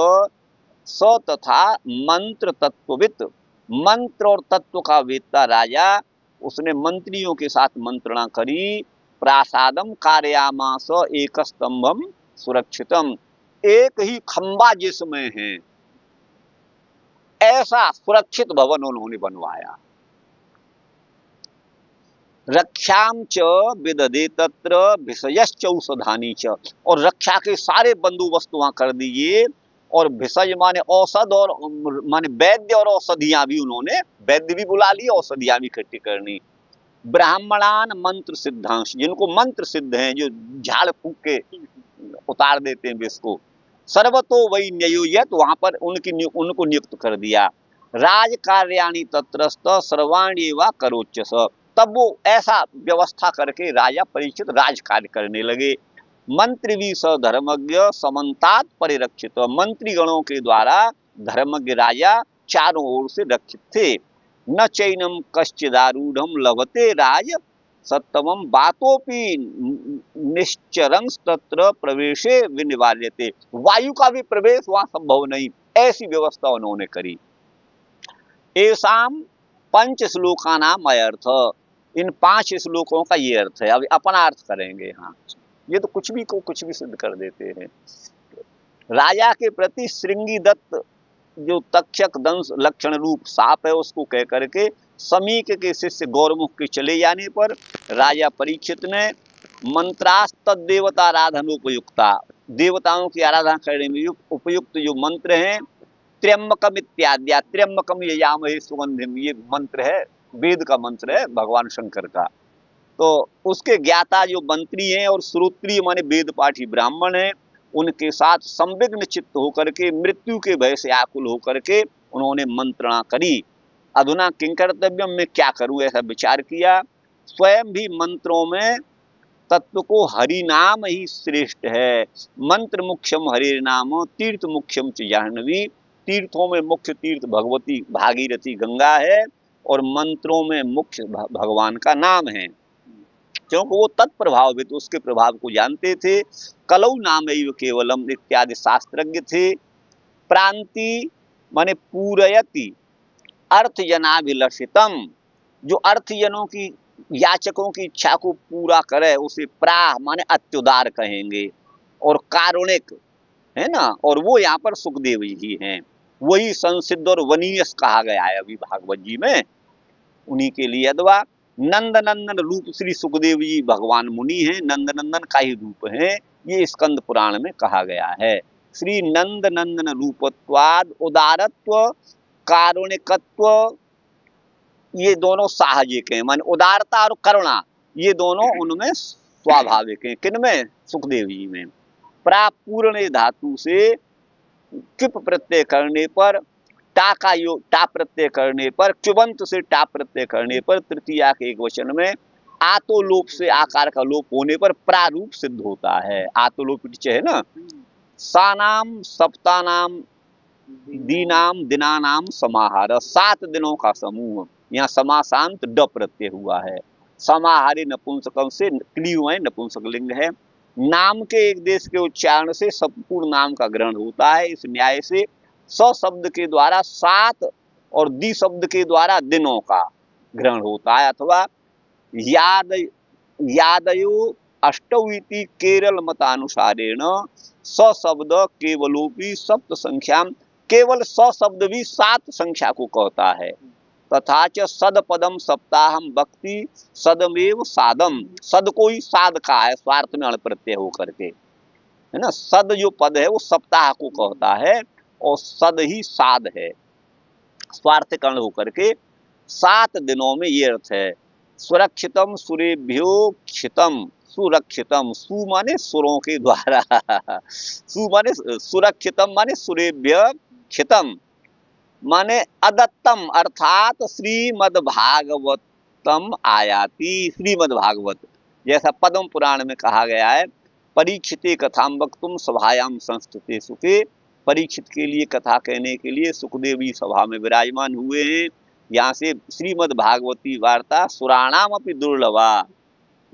स, तथा मंत्र तत्वविद, मंत्र और तत्व का वेत्ता राजा, उसने मंत्रियों के साथ मंत्रणा करी। प्रासादम कारयामास एक स्तंभम सुरक्षितम, एक ही खंबा जिसमें है ऐसा सुरक्षित भवन उन्होंने बनवाया। रक्षाम च विदधे तत्र भिषजश्च औषधानि च, और रक्षा के सारे बंदोबस्त वहां कर दिए, और भिषज माने औषध, और माने वैद्य और औषधियां भी उन्होंने, वैद्य भी बुला लिए, औषधियां भी इकट्ठी करनी। ब्राह्मणान मंत्र सिद्धांश, जिनको मंत्र सिद्ध हैं, जो झाड़ फूक के उतार देते हैं विष को, सर्वतो वही न्योयत, वहां पर उनको नियुक्त कर दिया। राज कार्याणि तत्रस्थ सर्वाणी व करोच्चस, तब वो ऐसा व्यवस्था करके राजा परीक्षित राज कार्य करने लगे। मंत्री भी स धर्मज्ञ समन्तात परिरक्षित, मंत्री गणों के द्वारा धर्मज्ञ राजा चारों ओर से रक्षित थे। न चैनम कश्चिदारूढ़ लभते राज सत्तमम बातोपि निश्चरंस तत्र प्रवेशे विनिवार्यते, वायु का भी प्रवेश वहां संभव नहीं, ऐसी व्यवस्था उन्होंने करी। एसाम पंच श्लोका नाम अर्थ, इन 5 श्लोकों का ये अर्थ है। अब अपना अर्थ करेंगे। हाँ, ये तो कुछ भी को कुछ भी सिद्ध कर देते हैं। राजा के प्रति श्रृंगी दत्त जो तक्षक दंश लक्षण रूप साप है, उसको कह करके समीक के शिष्य गौरमुख के चले जाने पर राजा परीक्षित ने मंत्रास्त देवता आराधनोपयुक्ता, देवताओं की आराधना करने में उपयुक्त जो मंत्र हैं, त्र्यंबकम इत्यादि, त्र्यंबकम यजामहे सुगंधिम, ये मंत्र है, वेद का मंत्र है भगवान शंकर का। तो उसके ज्ञाता जो मंत्री हैं और श्रोत्रिय माने वेद पाठी ब्राह्मण हैं, उनके साथ संविघ्न चित्त होकर के, मृत्यु के भय से आकुल होकर के उन्होंने मंत्रणा करी। अधुना किं कर्तव्यम, में क्या करूं, ऐसा विचार किया। स्वयं भी मंत्रों में तत्व को हरि नाम ही श्रेष्ठ है। मंत्र मुख्यम हरि नाम तीर्थ मुख्यम च जाह्नवी, तीर्थों में मुख्य तीर्थ भगवती भागीरथी गंगा है, और मंत्रों में मुख्य भगवान का नाम है, क्योंकि वो तत्प्रभावित उसके प्रभाव को जानते थे। कलौ नाम केवलम इत्यादि शास्त्रज्ञ थे। प्रांति माने पूरयति अर्थजनाभिलषितम, जो अर्थजनों की याचकों की इच्छा को पूरा करे उसे प्राह माने अत्युदार कहेंगे, और कारुणिक है ना, और वो यहाँ पर सुखदेव जी हैं। वही संसिद्ध और वनीयस कहा गया है अभी भागवत जी में, उन्हीं के लिए। अथवा नंद नंदन रूप श्री सुखदेव जी भगवान मुनि हैं, नंद नंदन का ही रूप है, ये स्कंद पुराण में कहा गया है। श्री नंद नंदन रूपत्वाद उदारत्व कारुणिकत्व, ये दोनों साहजिक हैं, मान उदारता और करुणा ये दोनों उनमें स्वाभाविक हैं। किनमें? सुखदेव जी में। प्रापूर्ण धातु से किप प्रत्यय करने पर, टा प्रत्यय करने पर, क्युबंत से टा प्रत्यय करने पर, तृतीया के एक वचन में आतो लोप से आकार का लोप होने पर प्रारूप सिद्ध होता है। आतो लोप है ना। सानाम सप्तानाम दीनाम दिनानाम समाहार, 7 दिनों का समूह, यहाँ समासांत ड प्रत्यय हुआ है। समाहारी नपुंसकम से क्लीव नपुंसक लिंग है। नाम के एक देश के उच्चारण से संपूर्ण नाम का ग्रहण होता है। इस न्याय से स शब्द के द्वारा 7 और दी शब्द के द्वारा दिनों का ग्रहण होता है। अथवा यादयो अष्टौति केरल मतानुसारेण स शब्द केवलोपि सप्त संख्या, केवल स शब्द भी 7 संख्या को कहता है। तथा च सद पदम सप्ताहम भक्ति सदमेव सादम, सद को ही साध का है, स्वार्थ में अण प्रत्यय होकर के, है ना। सद जो पद है वो सप्ताह को कहता है, और सद ही साध है, स्वार्थ कर्ण होकर के। 7 दिनों में ये अर्थ है। सुरक्षितम सुरेभ्यो क्षितम, सुरक्षितम, सु माने सुरों के द्वारा सु माने सुरक्षितम माने सुरेभ्य, क्षितम माने अदत्तम, अर्थात श्रीमद् भागवतम आयाति, श्रीमद् भागवत जैसा पद्म पुराण में कहा गया है। परीक्षिते कथाम वक्तुम सभायाम संस्थिते सुखे, परीक्षित के लिए कथा कहने के लिए सुखदेवी सभा में विराजमान हुए हैं। यहाँ से श्रीमद् भागवती वार्ता सुराणाम अपि दुर्लभा,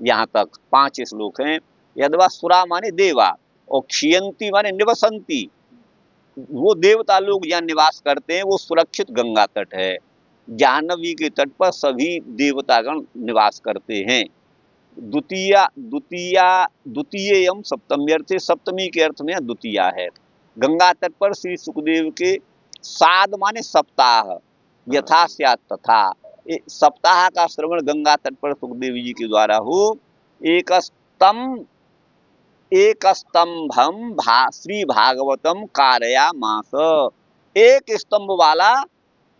यहाँ तक 5 श्लोक हैं। यद्वा सुरा माने देवा, और क्षीयंती माने निवसंती, वो देवता लोग यहाँ निवास करते हैं, वो सुरक्षित गंगा तट है। जाह्नवी के तट पर सभी देवतागण निवास करते हैं। द्वितीयम सप्तमी अर्थ, सप्तमी के अर्थ में द्वितीया है। गंगा तट पर श्री सुखदेव के साद माने सप्ताह, यथा स्यात् तथा, सप्ताह का श्रवण गंगा तट पर सुखदेव जी के द्वारा हो। एक स्तंभम श्री भागवतम कारया मास, एक स्तंभ वाला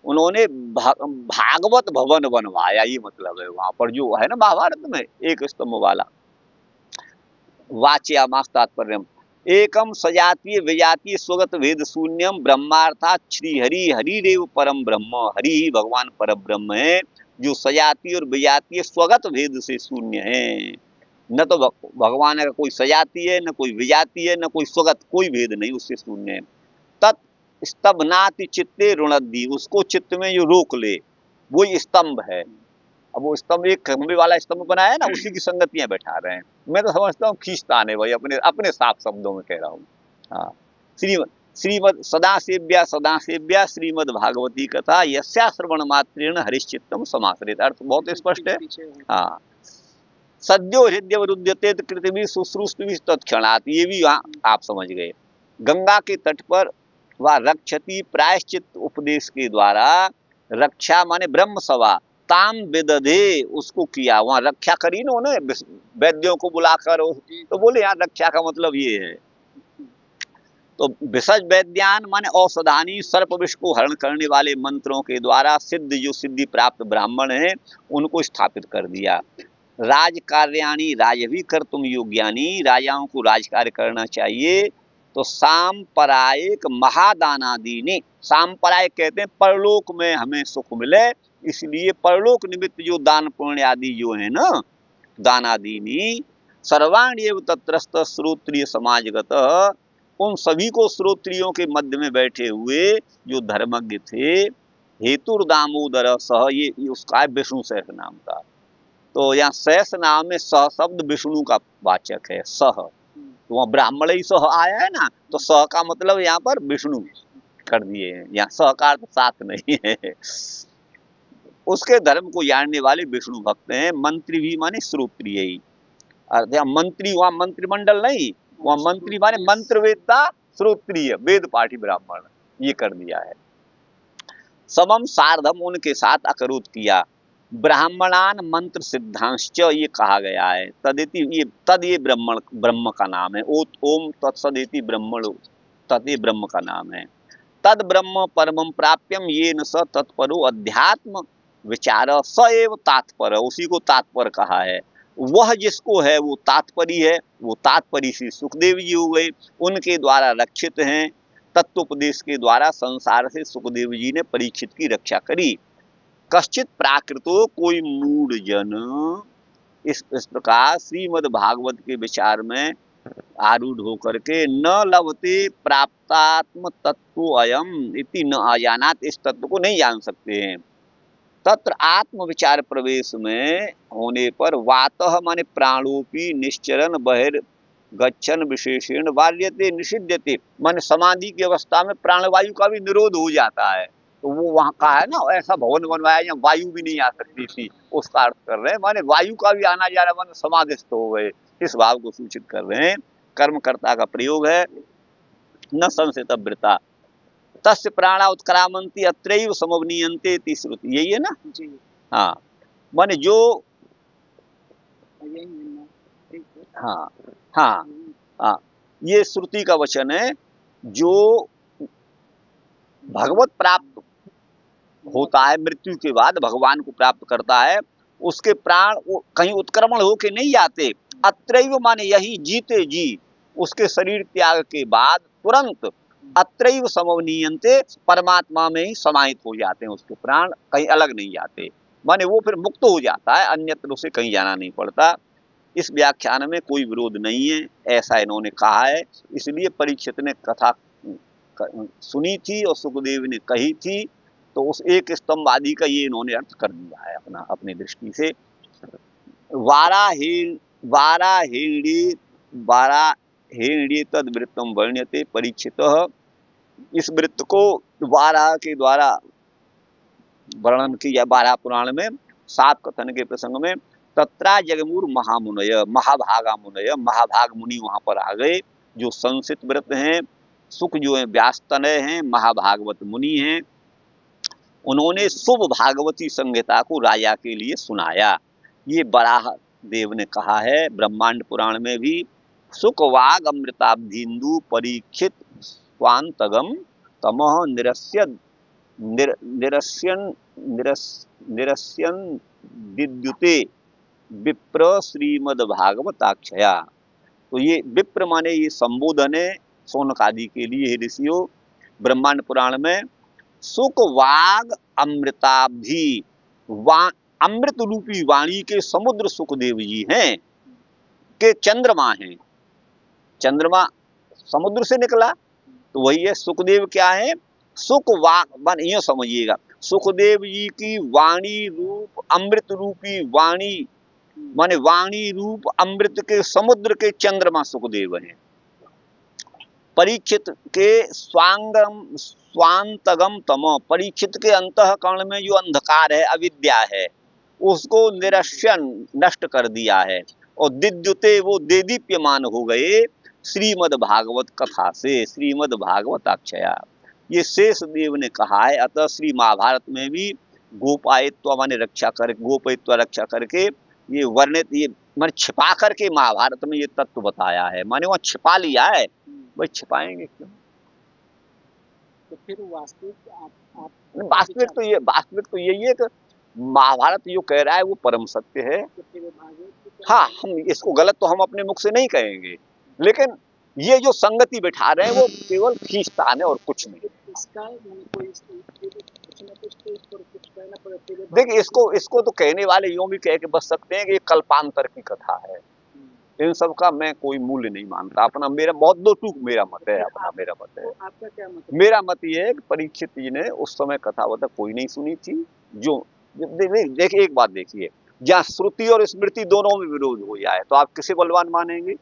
उन्होंने भागवत भवन बनवाया, ये मतलब है वहां पर जो है ना महाभारत में एक स्तंभ वाला। वाच्या मास तात्पर्य एकम सजातीय विजातीय स्वगत वेद शून्यम ब्रह्मार्थात श्री हरि हरिदेव परम ब्रह्म, हरि ही भगवान परम ब्रह्म है जो सजातीय और विजातीय स्वगत भेद से शून्य है। न तो भगवान का कोई सजाती है, न कोई विजाती है, न कोई स्वगत, कोई भेद नहीं, उससे शून्य है। तत् स्तंभनाति चित्ते रुणद्धि, उसको चित्त में जो रोक ले वो स्तंभ है। अब वो स्तंभ एक खंभे वाला स्तंभ बनाया है ना, उसी की संगतियां बैठा रहे हैं। मैं तो समझता हूँ खींचतान है भाई, अपने अपने साफ शब्दों में कह रहा हूँ। हाँ, श्रीमद सदा सेव्या श्रीमद भागवती कथा यस्या श्रवण मात्रेण हरिश्चित्तम समाश्रित, अर्थ बहुत स्पष्ट है। हाँ, सद्यो हृदय रुद्यते कृतवी शुश्रूषवी तत्क्षणात्, ये भी यहाँ आप समझ गए। गंगा के तट पर वह रक्षति प्रायश्चित उपदेश के द्वारा, रक्षा माने ब्रह्म सभा, ताम विदधे, उसको किया, वहां रक्षा करी ना उन्होंने वैद्यों को बुलाकर, तो बोले यहाँ रक्षा का मतलब ये है। तो विसज वैद्यान माने औषधानी, सर्प विष को हरण करने वाले मंत्रों के द्वारा सिद्ध जो सिद्धि प्राप्त ब्राह्मण हैं उनको स्थापित कर दिया। राज कार्याणी राजभी कर तुम योग्यानी, राजाओं को राजकार्य करना चाहिए। तो सांपरायिक महादानादीनी, सांपरायिक कहते हैं परलोक में हमें सुख मिले, इसलिए परलोक निमित्त जो दान पुण्य आदि जो है ना दानादीनी, सर्वाण्येव तत्रस्थ श्रोत्रिय समाजगत, उन सभी को श्रोत्रियों के मध्य में बैठे हुए जो धर्मज्ञ थे। हेतुर दामोदर सह, ये उसका विष्णु सहस नाम का। तो यहाँ सहस नाम में सह शब्द विष्णु का वाचक है, सह। तो वहाँ ब्राह्मण ही सह आया है ना, तो सह का मतलब यहाँ पर विष्णु कर दिए हैं, यहाँ सह का अर्थ साथ नहीं है। उसके धर्म को जानने वाले विष्णु भक्त हैं। मंत्री भी माने श्रोत्रिय ही, अर्थ यहाँ मंत्री, वहाँ मंत्रिमंडल नहीं, वहाँ मंत्री माने मंत्रवेदता, श्रोत्रिय वेद पाठी ब्राह्मण, ये कर दिया है। समम सार्धम, उनके साथ अकरोध किया। ब्राह्मणान मंत्र सिद्धांश्च, ये कहा गया है। तदिति, ये तद, ये ब्रह्म का नाम है। ओम तत्सदिति ब्रह्मणो, तद ये ब्रह्म का नाम है। तद ब्रह्म परमं प्राप्यम येन स तत्परो अध्यात्म विचार स एव तात्पर, उसी को तात्पर कहा है। वह जिसको है वो तात्परी है, वो तात्परी श्री सुखदेव जी हो गए, उनके द्वारा रक्षित हैं। तत्वोपदेश के द्वारा संसार से सुखदेव जी ने परीक्षित की रक्षा करी। कश्चित प्राकृतो, कोई मूढ़ जन इस प्रकार श्रीमद् भागवत के विचार में आरूढ़ होकर के न लभते प्राप्तात्म तत्व अयम इति न अजानात, इस तत्व को नहीं जान सकते हैं। तत्र आत्म विचार प्रवेश में होने पर वातः माने प्राणोपी निश्चरन बहिर्गच्छन विशेषण बाल्यते निषिध्यते, माने समाधि की अवस्था में प्राणवायु का भी निरोध हो जाता है। तो वो वहां का है ना, ऐसा भवन बनवाया जहाँ वायु भी नहीं आ सकती थी, उसका अर्थ कर रहे हैं। माने वायु का भी आना जाना, माने समाधिस्थ हो गए, इस भाव को सूचित कर रहे हैं। कर्मकर्ता का प्रयोग है। न संशयत वृता तस्य प्राणा उत्क्रामंती अत्रैव समवनीयन्ते इति श्रुति, यही है ना जी। हाँ, माने जो, हाँ हाँ हाँ, ये श्रुति का वचन है। जो भगवत प्राप्त होता है, मृत्यु के बाद भगवान को प्राप्त करता है, उसके प्राण कहीं उत्क्रमण होके नहीं जाते। अत्रैव माने यही, जीते जी उसके शरीर त्याग के बाद तुरंत अत्रैव समवनीयन्ते, परमात्मा में ही समाहित हो जाते हैं, उसके प्राण कहीं अलग नहीं जाते, माने वो फिर मुक्त हो जाता है, अन्यत्र उसे कहीं जाना नहीं पड़ता। इस व्याख्यान में कोई विरोध नहीं है, ऐसा इन्होंने कहा है। इसलिए परीक्षित ने कथा सुनी थी और सुखदेव ने कही थी, तो उस एक स्तंभ आदि का ये इन्होंने अर्थ कर दिया है अपनी दृष्टि से। वाराहेड़ी तद वृत्तम वर्ण्यते परीक्षित, इस वृत्त को वाराह के द्वारा वर्णन किया वाराह पुराण में, सात कथन के प्रसंग में। तत्रा जगमूर महामुनय, महाभागा मुनय, महाभाग मुनि वहां पर आ गए, जो संसित व्रत हैं। सुख जो है व्यास तनय हैं, महाभागवत मुनि हैं। उन्होंने शुभ भागवती संहिता को राजा के लिए सुनाया। ये बराह देव ने कहा है ब्रह्मांड पुराण में भी। सुखवाग अमृताब्धिन्दु परीक्षित स्वांतगम तमः निरस्यन विद्युते विप्र श्रीमद्भागवताक्षया। तो ये विप्र माने ये संबोधन है शौनकादि के लिए। हे ऋषियों, ब्रह्मांड पुराण में सुख वाग अमृताब्धि अमृत रूपी वाणी के समुद्र सुखदेव जी हैं के चंद्रमा हैं। चंद्रमा समुद्र से निकला तो वही है। सुखदेव क्या है? सुख वाग मान ये समझिएगा, सुखदेव जी की वाणी रूप अमृत रूपी वाणी माने वाणी रूप अमृत के समुद्र के चंद्रमा सुखदेव हैं। परीक्षित के स्वांतगम तम, परीक्षित के अंतःकरण में जो अंधकार है, अविद्या है, उसको निरस्यन नष्ट कर दिया है। और दिद्युते वो देदीप्यमान हो गए श्रीमद् भागवत कथा से, श्रीमद् भागवताक्षया। ये शेष देव ने कहा है। अतः श्री महाभारत में भी गोपायित्व माने रक्षा कर, गोपयित्व रक्षा करके ये वर्णित, ये माने छिपा करके महाभारत में ये तत्व बताया है। माने वहाँ छिपा लिया है, भाई छिपाएंगे क्यों? तो फिर वास्तविक वास्तविक तो यही है कि महाभारत जो कह रहा है वो परम सत्य है। हाँ, हम इसको गलत तो हम अपने मुख से नहीं कहेंगे, लेकिन ये जो संगति बिठा रहे हैं वो केवल खींचतान है और कुछ नहीं। देखिए, इसको तो कहने वाले यूं भी कह के बच सकते हैं कि ये कल्पांतर की कथा है। इन सब का मैं कोई मूल्य नहीं मानता। अपना मेरा बहुत दो टूक मेरा मत है, अपना मेरा मत है। आपका क्या मत? मेरा मत ये है कि परीक्षित जी ने उस समय कथा बता कोई नहीं सुनी थी। जो देखिए, एक बात देखिए, जहाँ श्रुति और स्मृति दोनों में विरोध हो जाए तो आप किसे बलवान मानेंगे?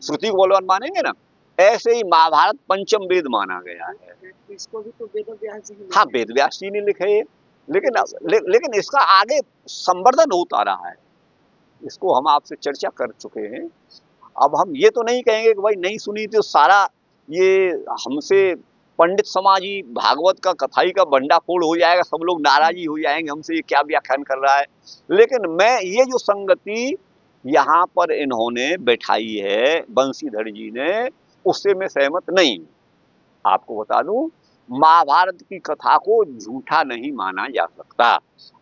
श्रुति को बलवान मानेंगे ना। ऐसे ही महाभारत पंचम वेद माना गया है। इसको भी तो वेद व्यास जी ने, हाँ, वेद व्यास जी ने लिखे, लेकिन इसका आगे संवर्धन होता रहा है। इसको हम आपसे चर्चा कर चुके हैं। अब हम ये तो नहीं कहेंगे कि भाई नहीं सुनी तो सारा ये हमसे पंडित समाज ही भागवत का कथाई का भंडाफोड़ हो जाएगा, सब लोग नाराजी हो जाएंगे हमसे, ये क्या व्याख्यान कर रहा है। लेकिन मैं ये जो संगति यहाँ पर इन्होंने बैठाई है बंशीधर जी ने, उससे मैं सहमत नहीं हूँ। आपको बता दूं, महाभारत की कथा को झूठा नहीं माना जा सकता।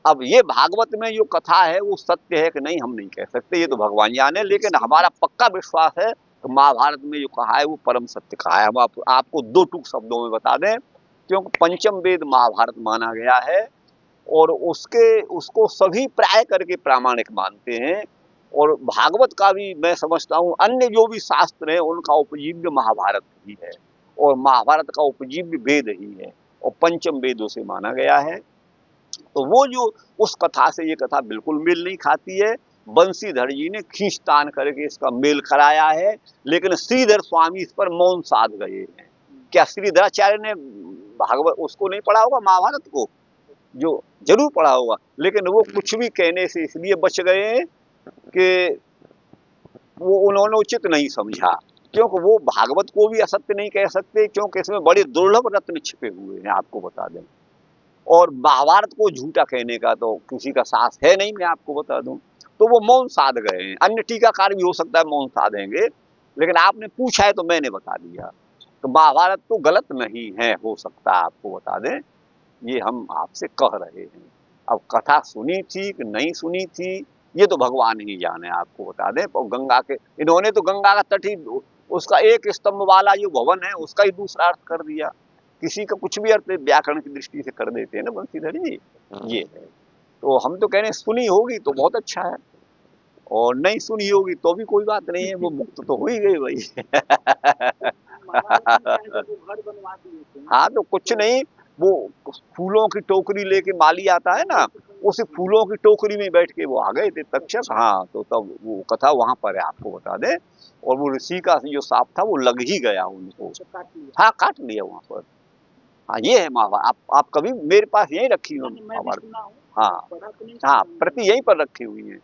अब ये भागवत में जो कथा है वो सत्य है कि नहीं हम नहीं कह सकते, ये तो भगवान जाने। लेकिन हमारा पक्का विश्वास है कि महाभारत में जो कहा है वो परम सत्य कहा है। हम आपको दो टूक शब्दों में बता दें, क्योंकि पंचम वेद महाभारत माना गया है और उसको सभी प्राय करके प्रामाणिक मानते हैं। और भागवत का भी मैं समझता हूँ अन्य जो भी शास्त्र है उनका उपजीव्य महाभारत ही है और महाभारत का उपजीव्य वेद ही है और पंचम वेदों से माना गया है। तो वो जो उस कथा से ये कथा बिल्कुल मेल नहीं खाती है। बंशीधर जी ने खींचतान करके इसका मेल कराया है, लेकिन श्रीधर स्वामी इस पर मौन साध गए हैं। क्या श्रीधराचार्य ने भागवत उसको नहीं पढ़ा होगा, महाभारत को जो जरूर पढ़ा होगा, लेकिन वो कुछ भी कहने से इसलिए बच गए कि वो उन्होंने उचित नहीं समझा। क्योंकि वो भागवत को भी असत्य नहीं कह सकते, क्योंकि इसमें बड़े दुर्लभ रत्न छिपे हुए हैं, आपको बता दें। और महाभारत को झूठा कहने का तो किसी का साहस है नहीं, मैं आपको बता दूं। तो वो मौन साध गए हैं। अन्य टीकाकार भी हो सकता है मौन साधेंगे, लेकिन आपने पूछा है तो मैंने बता दिया। तो महाभारत तो गलत नहीं है, हो सकता है आपको बता दें, ये हम आपसे कह रहे हैं। अब कथा सुनी थी कि नहीं सुनी थी ये तो भगवान ही जाने, आपको बता दें। और गंगा के इन्होंने तो गंगा का तट ही उसका एक स्तंभ वाला जो भवन है उसका ही दूसरा अर्थ कर दिया। किसी का कुछ भी अर्थ व्याकरण की दृष्टि से कर देते हैं ना बंशीधर जी, ये है। तो हम तो कह रहे हैं सुनी होगी तो बहुत अच्छा है, और नहीं सुनी होगी तो भी कोई बात नहीं है, वो मुक्त तो हो ही गई भाई। हाँ, तो कुछ नहीं, वो फूलों की टोकरी लेके माली आता है ना, उसी फूलों की टोकरी में बैठ के वो आ गए थे तक्षक। हाँ, तो तब वो कथा वहां पर है, आपको बता दें। और वो ऋषि का जो साप था वो लग ही गया उनको। हाँ, काट लिया वहां पर। हाँ, ये है महाभारत। आप कभी मेरे पास यही रखी हुई महाभारत। हाँ हाँ, प्रति यहीं पर रखी हुई है,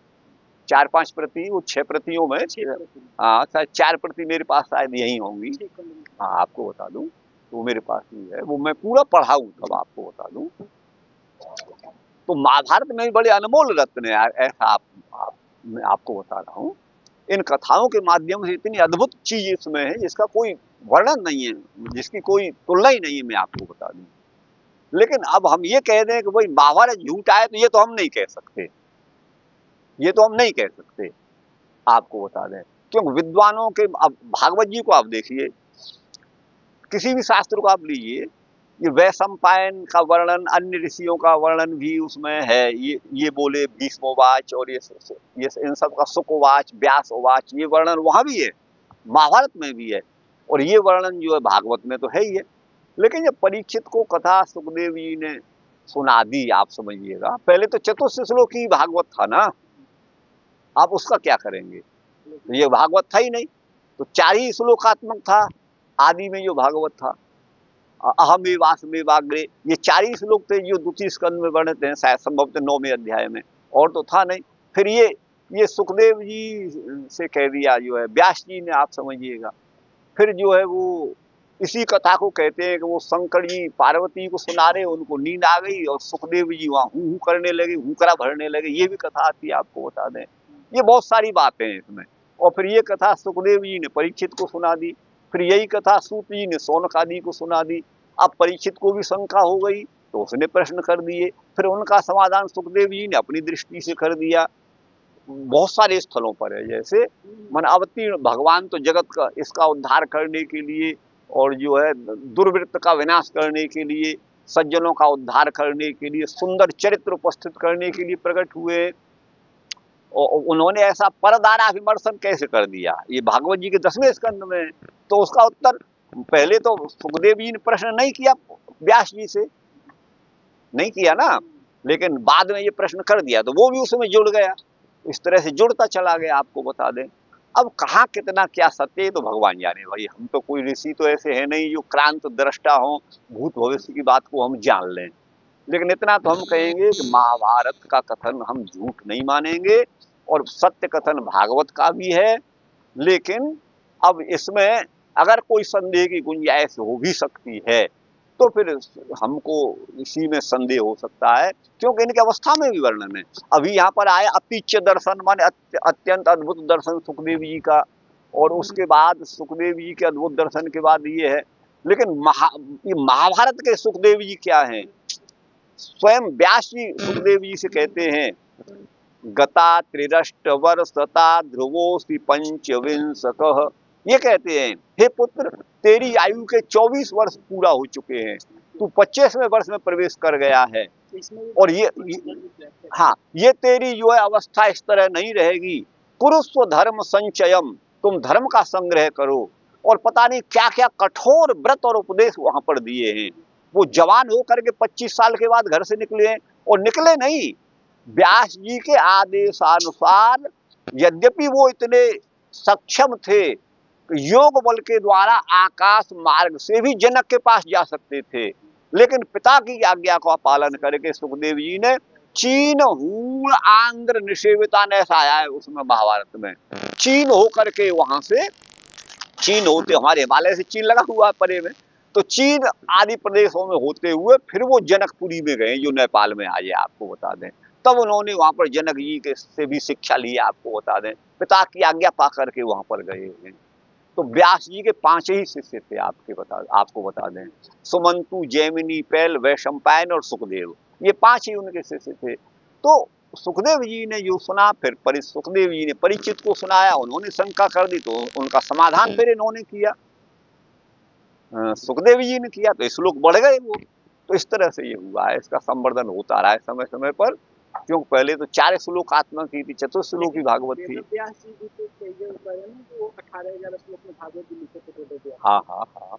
4-5 प्रति, वो 6 प्रतियों में। हाँ, शायद 4 प्रति मेरे पास शायद यही होंगी। हाँ, आपको बता दूं। तो मेरे पास ही है, वो मैं पूरा पढ़ा हूँ, तब आपको बता दूं। तो महाभारत में भी बड़े अनमोल रत्न है यार, ऐसा मैं आपको बता रहा हूँ। इन कथाओं के माध्यम से इतनी अद्भुत चीज इसमें है जिसका कोई वर्णन नहीं है, जिसकी कोई तुलना ही नहीं है, मैं आपको बता दूं। लेकिन अब हम ये कह दें कि भाई महाभारत झूठ है, तो ये तो हम नहीं कह सकते, ये तो हम नहीं कह सकते, आपको बता दें। क्योंकि विद्वानों के, अब भागवत जी को आप देखिए, किसी भी शास्त्र को आप लीजिए, ये वैशंपायन का वर्णन, अन्य ऋषियों का वर्णन भी उसमें है। ये बोले भीष्मोवाच, और ये इन सब का सुकोवाच, व्यासोवाच, ये वर्णन वहां भी है, महाभारत में भी है, और ये वर्णन जो है भागवत में तो है ही है। लेकिन जब परीक्षित को कथा सुखदेव जी ने सुना दी, आप समझिएगा, पहले तो चतुर्थ श्लोकी भागवत था ना, आप उसका क्या करेंगे, तो ये भागवत था ही नहीं, तो 4 ही श्लोकात्मक था आदि में जो भागवत था। अहमेवास्मेवाग्रे, ये 4 ही श्लोक थे जो द्वितीय स्कंद में वर्णित हैं, शायद संभवतः 9वें अध्याय में, और तो था नहीं। फिर ये सुखदेव जी से कह दिया जो है व्यास जी ने, आप समझिएगा। फिर जो है वो इसी कथा को कहते हैं कि वो शंकर जी पार्वती को सुना रहे, उनको नींद आ गई और सुखदेव जी वहां हूं हूं करने लगे, हुकरा भरने लगे, ये भी कथा आती है, आपको बता दें। ये बहुत सारी बातें हैं इसमें। और फिर ये कथा सुखदेव जी ने परीक्षित को सुना दी, फिर यही कथा सूत जी ने शौनक आदि को सुना दी। अब परीक्षित को भी शंका हो गई, तो उसने प्रश्न कर दिए, फिर उनका समाधान सुखदेव जी ने अपनी दृष्टि से कर दिया। बहुत सारे स्थलों पर है, जैसे मन अवतीर्ण भगवान तो जगत का इसका उद्धार करने के लिए, और जो है दुर्वृत्त का विनाश करने के लिए, सज्जनों का उद्धार करने के लिए, सुंदर चरित्र उपस्थित करने के लिए प्रकट हुए। और उन्होंने ऐसा परदारा विमर्शन कैसे कर दिया, ये भागवत जी के 10वें स्कंद में। तो उसका उत्तर पहले तो सुखदेव जी ने प्रश्न नहीं किया व्यास जी से, नहीं किया ना, लेकिन बाद में ये प्रश्न कर दिया, तो वो भी उसमें जुड़ गया, इस तरह से जुड़ता चला गया, आपको बता दें। अब कहाँ कितना क्या सत्य है तो भगवान जाने, भाई हम तो कोई ऋषि तो ऐसे है नहीं जो क्रांत दृष्टा हो, भूत भविष्य की बात को हम जान लें। लेकिन इतना तो हम कहेंगे कि महाभारत का कथन हम झूठ नहीं मानेंगे, और सत्य कथन भागवत का भी है। लेकिन अब इसमें अगर कोई संदेह की गुंजाइश हो भी सकती है, तो फिर हमको इसी में संदेह हो सकता है, क्योंकि इनकी अवस्था में भी वर्णन है। अभी यहाँ पर आया अतिच्य दर्शन, माने अत्यंत अद्भुत दर्शन सुखदेव जी का, और उसके बाद सुखदेव जी के अद्भुत दर्शन के बाद ये है। लेकिन ये महाभारत के सुखदेव जी क्या हैं, स्वयं व्यास जी सुखदेव जी से कहते हैं, गता त्रिरष्ट वर्षता ध्रुवोसी पंचविंशकः, ये कहते हैं हे पुत्र, तेरी आयु के 24 वर्ष पूरा हो चुके हैं, तू 25वें वर्ष में प्रवेश कर गया है, और हाँ, ये तेरी जो है अवस्था इस तरह नहीं रहेगी। कुरुस्व धर्म संचयम, तुम धर्म का संग्रह करो। और पता नहीं क्या क्या कठोर व्रत और उपदेश वहां पर दिए हैं। वो जवान होकर के 25 साल के बाद घर से निकले, और निकले नहीं, व्यास जी के आदेशानुसार, यद्यपि वो इतने सक्षम थे, योग बल के द्वारा आकाश मार्ग से भी जनक के पास जा सकते थे, लेकिन पिता की आज्ञा का पालन करके सुखदेव जी ने चीन हूण आंध्र निषेविता ने, ऐसा आया है उसमें महाभारत में, चीन होकर के वहां से, चीन होते, हमारे हिमालय से चीन लगा हुआ परे में, तो चीन आदि प्रदेशों में होते हुए फिर वो जनकपुरी में गए, जो नेपाल में आज है, आपको बता दें। तब उन्होंने वहां पर जनक जी के से भी शिक्षा ली, आपको बता दें, पिता की आज्ञा पा करके वहां पर गए हैं। तो व्यास जी के 5 ही शिष्य थे, आपको बता दें, सुमंतु, जैमिनी, पैल, वैशंपायन और सुखदेव, ये 5 ही उनके शिष्य थे। तो सुखदेव जी ने जो सुना, फिर सुखदेव जी ने परीक्षित को सुनाया, उन्होंने शंका कर दी, तो उनका समाधान फिर इन्होंने किया, सुखदेव जी ने किया, तो श्लोक बढ़ गए वो। तो इस तरह से ये हुआ है, इसका संवर्धन होता रहा है समय समय पर, क्योंकि पहले तो 4 श्लोकात्मक की थी, चतुर्श्लोकी भागवत थी। हाँ हाँ हाँ,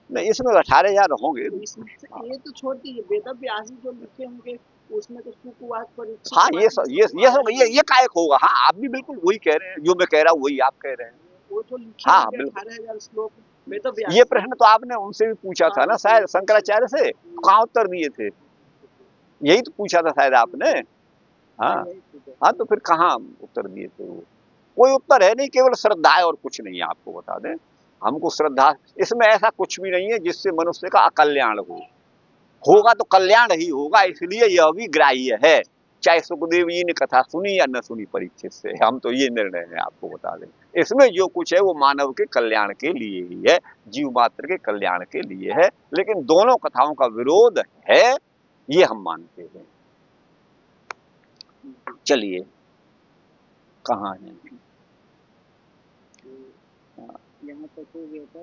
नहीं इसमें 18,000 होंगे। ये तो छोड़ दीजिए, वेद व्यास जो लिखे होंगे उसमें तो सुकुवाच पर, हाँ ये कायक होगा। हाँ, आप भी बिल्कुल वही कह रहे हैं, जो मैं कह रहा हूँ वही आप कह रहे हैं। वो जो लिखे हाँ, 18,000 श्लोक में, तो ये प्रश्न तो आपने उनसे भी पूछा था ना शायद, शंकराचार्य से, कहाँ उत्तर दिए थे, यही तो पूछा था शायद आपने। हाँ हाँ, तो फिर कहाँ उत्तर दिए थे वो, कोई उत्तर है नहीं, केवल श्रद्धा है और कुछ नहीं है, आपको बता दें। हमको श्रद्धा, इसमें ऐसा कुछ भी नहीं है जिससे मनुष्य का अकल्याण हो। होगा तो कल्याण ही होगा, इसलिए यह भी ग्राह्य है, चाहे सुखदेव जी ने कथा सुनी या न सुनी परीक्षित से। हम तो ये निर्णय है आपको बता दें, इसमें जो कुछ है वो मानव के कल्याण के लिए ही है, जीव मात्र के कल्याण के लिए है, लेकिन दोनों कथाओं का विरोध है ये हम मानते हैं। चलिए कहाँ है, यहाँ तक हो गया था।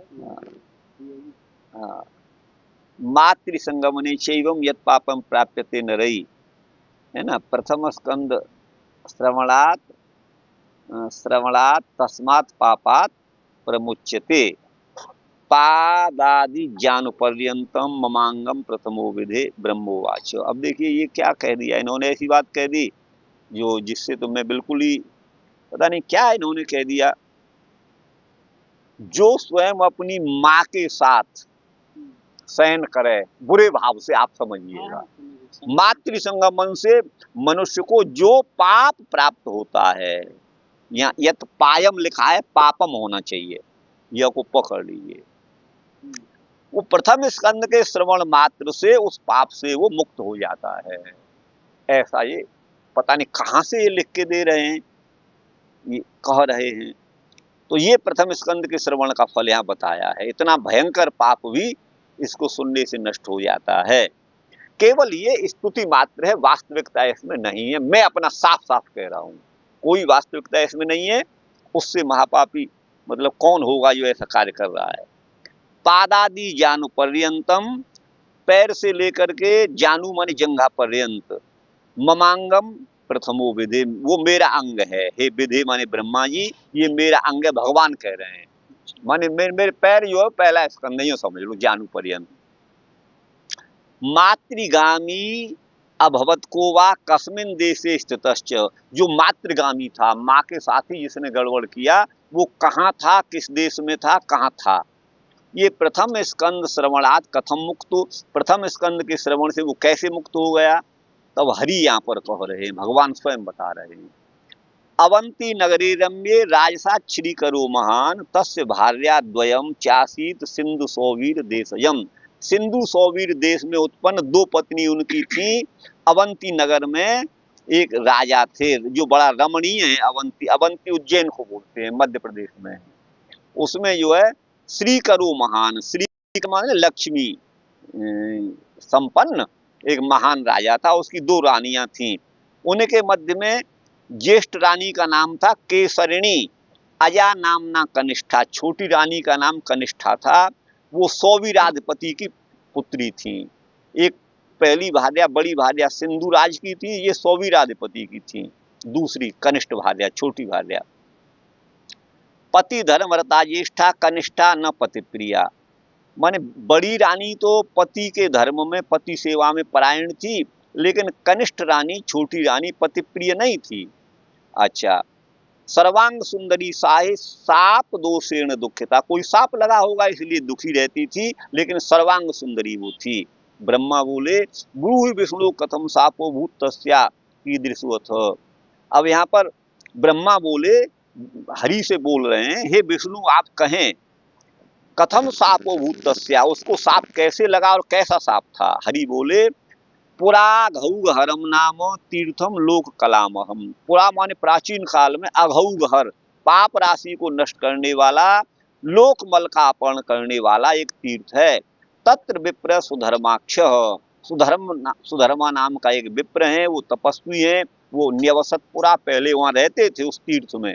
हाँ, मातृ संगमने चैवम यत् पापम प्राप्यते नरई, है ना। प्रथम स्कंद श्रवणात् तस्मात् पापात् प्रमुच्यते, पादादि ज्ञान पर्यंतम ममांगम प्रथमो विधे ब्रह्मोवाच। अब देखिए ये क्या कह दिया इन्होंने, ऐसी बात कह दी जो जिससे तो मैं बिल्कुल ही पता नहीं क्या इन्होंने कह दिया। जो स्वयं अपनी माँ के साथ शयन करे, बुरे भाव से आप समझिएगा, मातृ संगमन से मनुष्य को जो पाप प्राप्त होता है, यहाँ यत पायम लिखा है, पापम होना चाहिए, यह को पकड़ लीजिए। वो प्रथम स्कंद के श्रवण मात्र से उस पाप से वो मुक्त हो जाता है। ऐसा ये पता नहीं कहाँ से ये लिख के दे रहे हैं, ये कह रहे हैं। तो ये प्रथम स्कंद के श्रवण का फल यहाँ बताया है। इतना भयंकर पाप भी इसको सुनने से नष्ट हो जाता है। केवल ये स्तुति मात्र है, वास्तविकता इसमें नहीं है। मैं अपना साफ साफ कह रहा हूँ, कोई वास्तविकता इसमें नहीं है। उससे महापापी मतलब कौन होगा जो ऐसा कार्य कर रहा है। पादादि जानु पर्यंतम, पैर से लेकर के जानू माने जंघा पर्यंत, ममांगम प्रथमो विधे, वो मेरा अंग है। हे विधे माने ब्रह्मा जी, ये मेरा अंग है, भगवान कह रहे हैं। माने मेरे पैर जो है पहला स्कंद नहीं समझ लो, जानू पर्यंत। मातृगामी अभवत को वा कस्मिन देशे स्थितश्च, जो मातृगामी था, माँ के साथ ही जिसने गड़बड़ किया, वो कहाँ था, किस देश में था, कहाँ था। ये प्रथम स्कंद श्रवणात् कथम मुक्तो, प्रथम स्कंद के श्रवण से वो कैसे मुक्त हो गया, तब हरि यहाँ पर कह रहे हैं, भगवान स्वयं बता रहे हैं। अवंती नगरी रम्ये राजसा श्री करो महान, तस्य भार्या द्वयम चासीत सिंधु सौवीर देशयम। सिंधु सौवीर देश में उत्पन्न दो पत्नी उनकी थी। अवंती नगर में एक राजा थे जो बड़ा रमणीय है। अवंती, अवंती उज्जैन को बोलते हैं, मध्य प्रदेश में। उसमें जो है श्री करो महान, श्री माने लक्ष्मी संपन्न एक महान राजा था। उसकी दो रानियां थीं। उनके मध्य में ज्येष्ठ रानी का नाम था केसरिणी, अजा नामना कनिष्ठा, छोटी रानी का नाम कनिष्ठा था। वो सौवीराधिपति की पुत्री थी। एक पहली भार्या, बड़ी भार्या सिंधुराज की थी, ये सौवीराधिपति की थी। दूसरी कनिष्ठ भार्या, छोटी भार्या। पति धर्मरता ज्येष्ठा कनिष्ठा न पति प्रिया, माने बड़ी रानी तो पति के धर्म में, पति सेवा में परायण थी, लेकिन कनिष्ठ रानी, छोटी रानी पति प्रिय नहीं थी। अच्छा, सर्वांग सुंदरी साहे साप दोषेण दुखिता, कोई साप लगा होगा इसलिए दुखी रहती थी, लेकिन सर्वांग सुंदरी वो थी। ब्रह्मा बोले ब्रूहि विष्णु कथम सापो भूत तस्या कीदृशोऽथ। अब यहाँ पर ब्रह्मा बोले, हरि से बोल रहे हैं, हे विष्णु आप कहें कथम सापो भूत तस्या, उसको साप कैसे लगा और कैसा साप था। हरि बोले पुरा अघौघहरम नाम तीर्थम लोक कलामहम। पुरा माने प्राचीन काल में, अघौघहर पाप राशि को नष्ट करने वाला, लोकमल का अपहरण करने वाला एक तीर्थ है। तत्र विप्र सुधर्माक्ष, सुधर्मा नाम का एक विप्र है, वो तपस्वी है, वो न्यवसतपुरा, पहले वहां रहते थे उस तीर्थ में।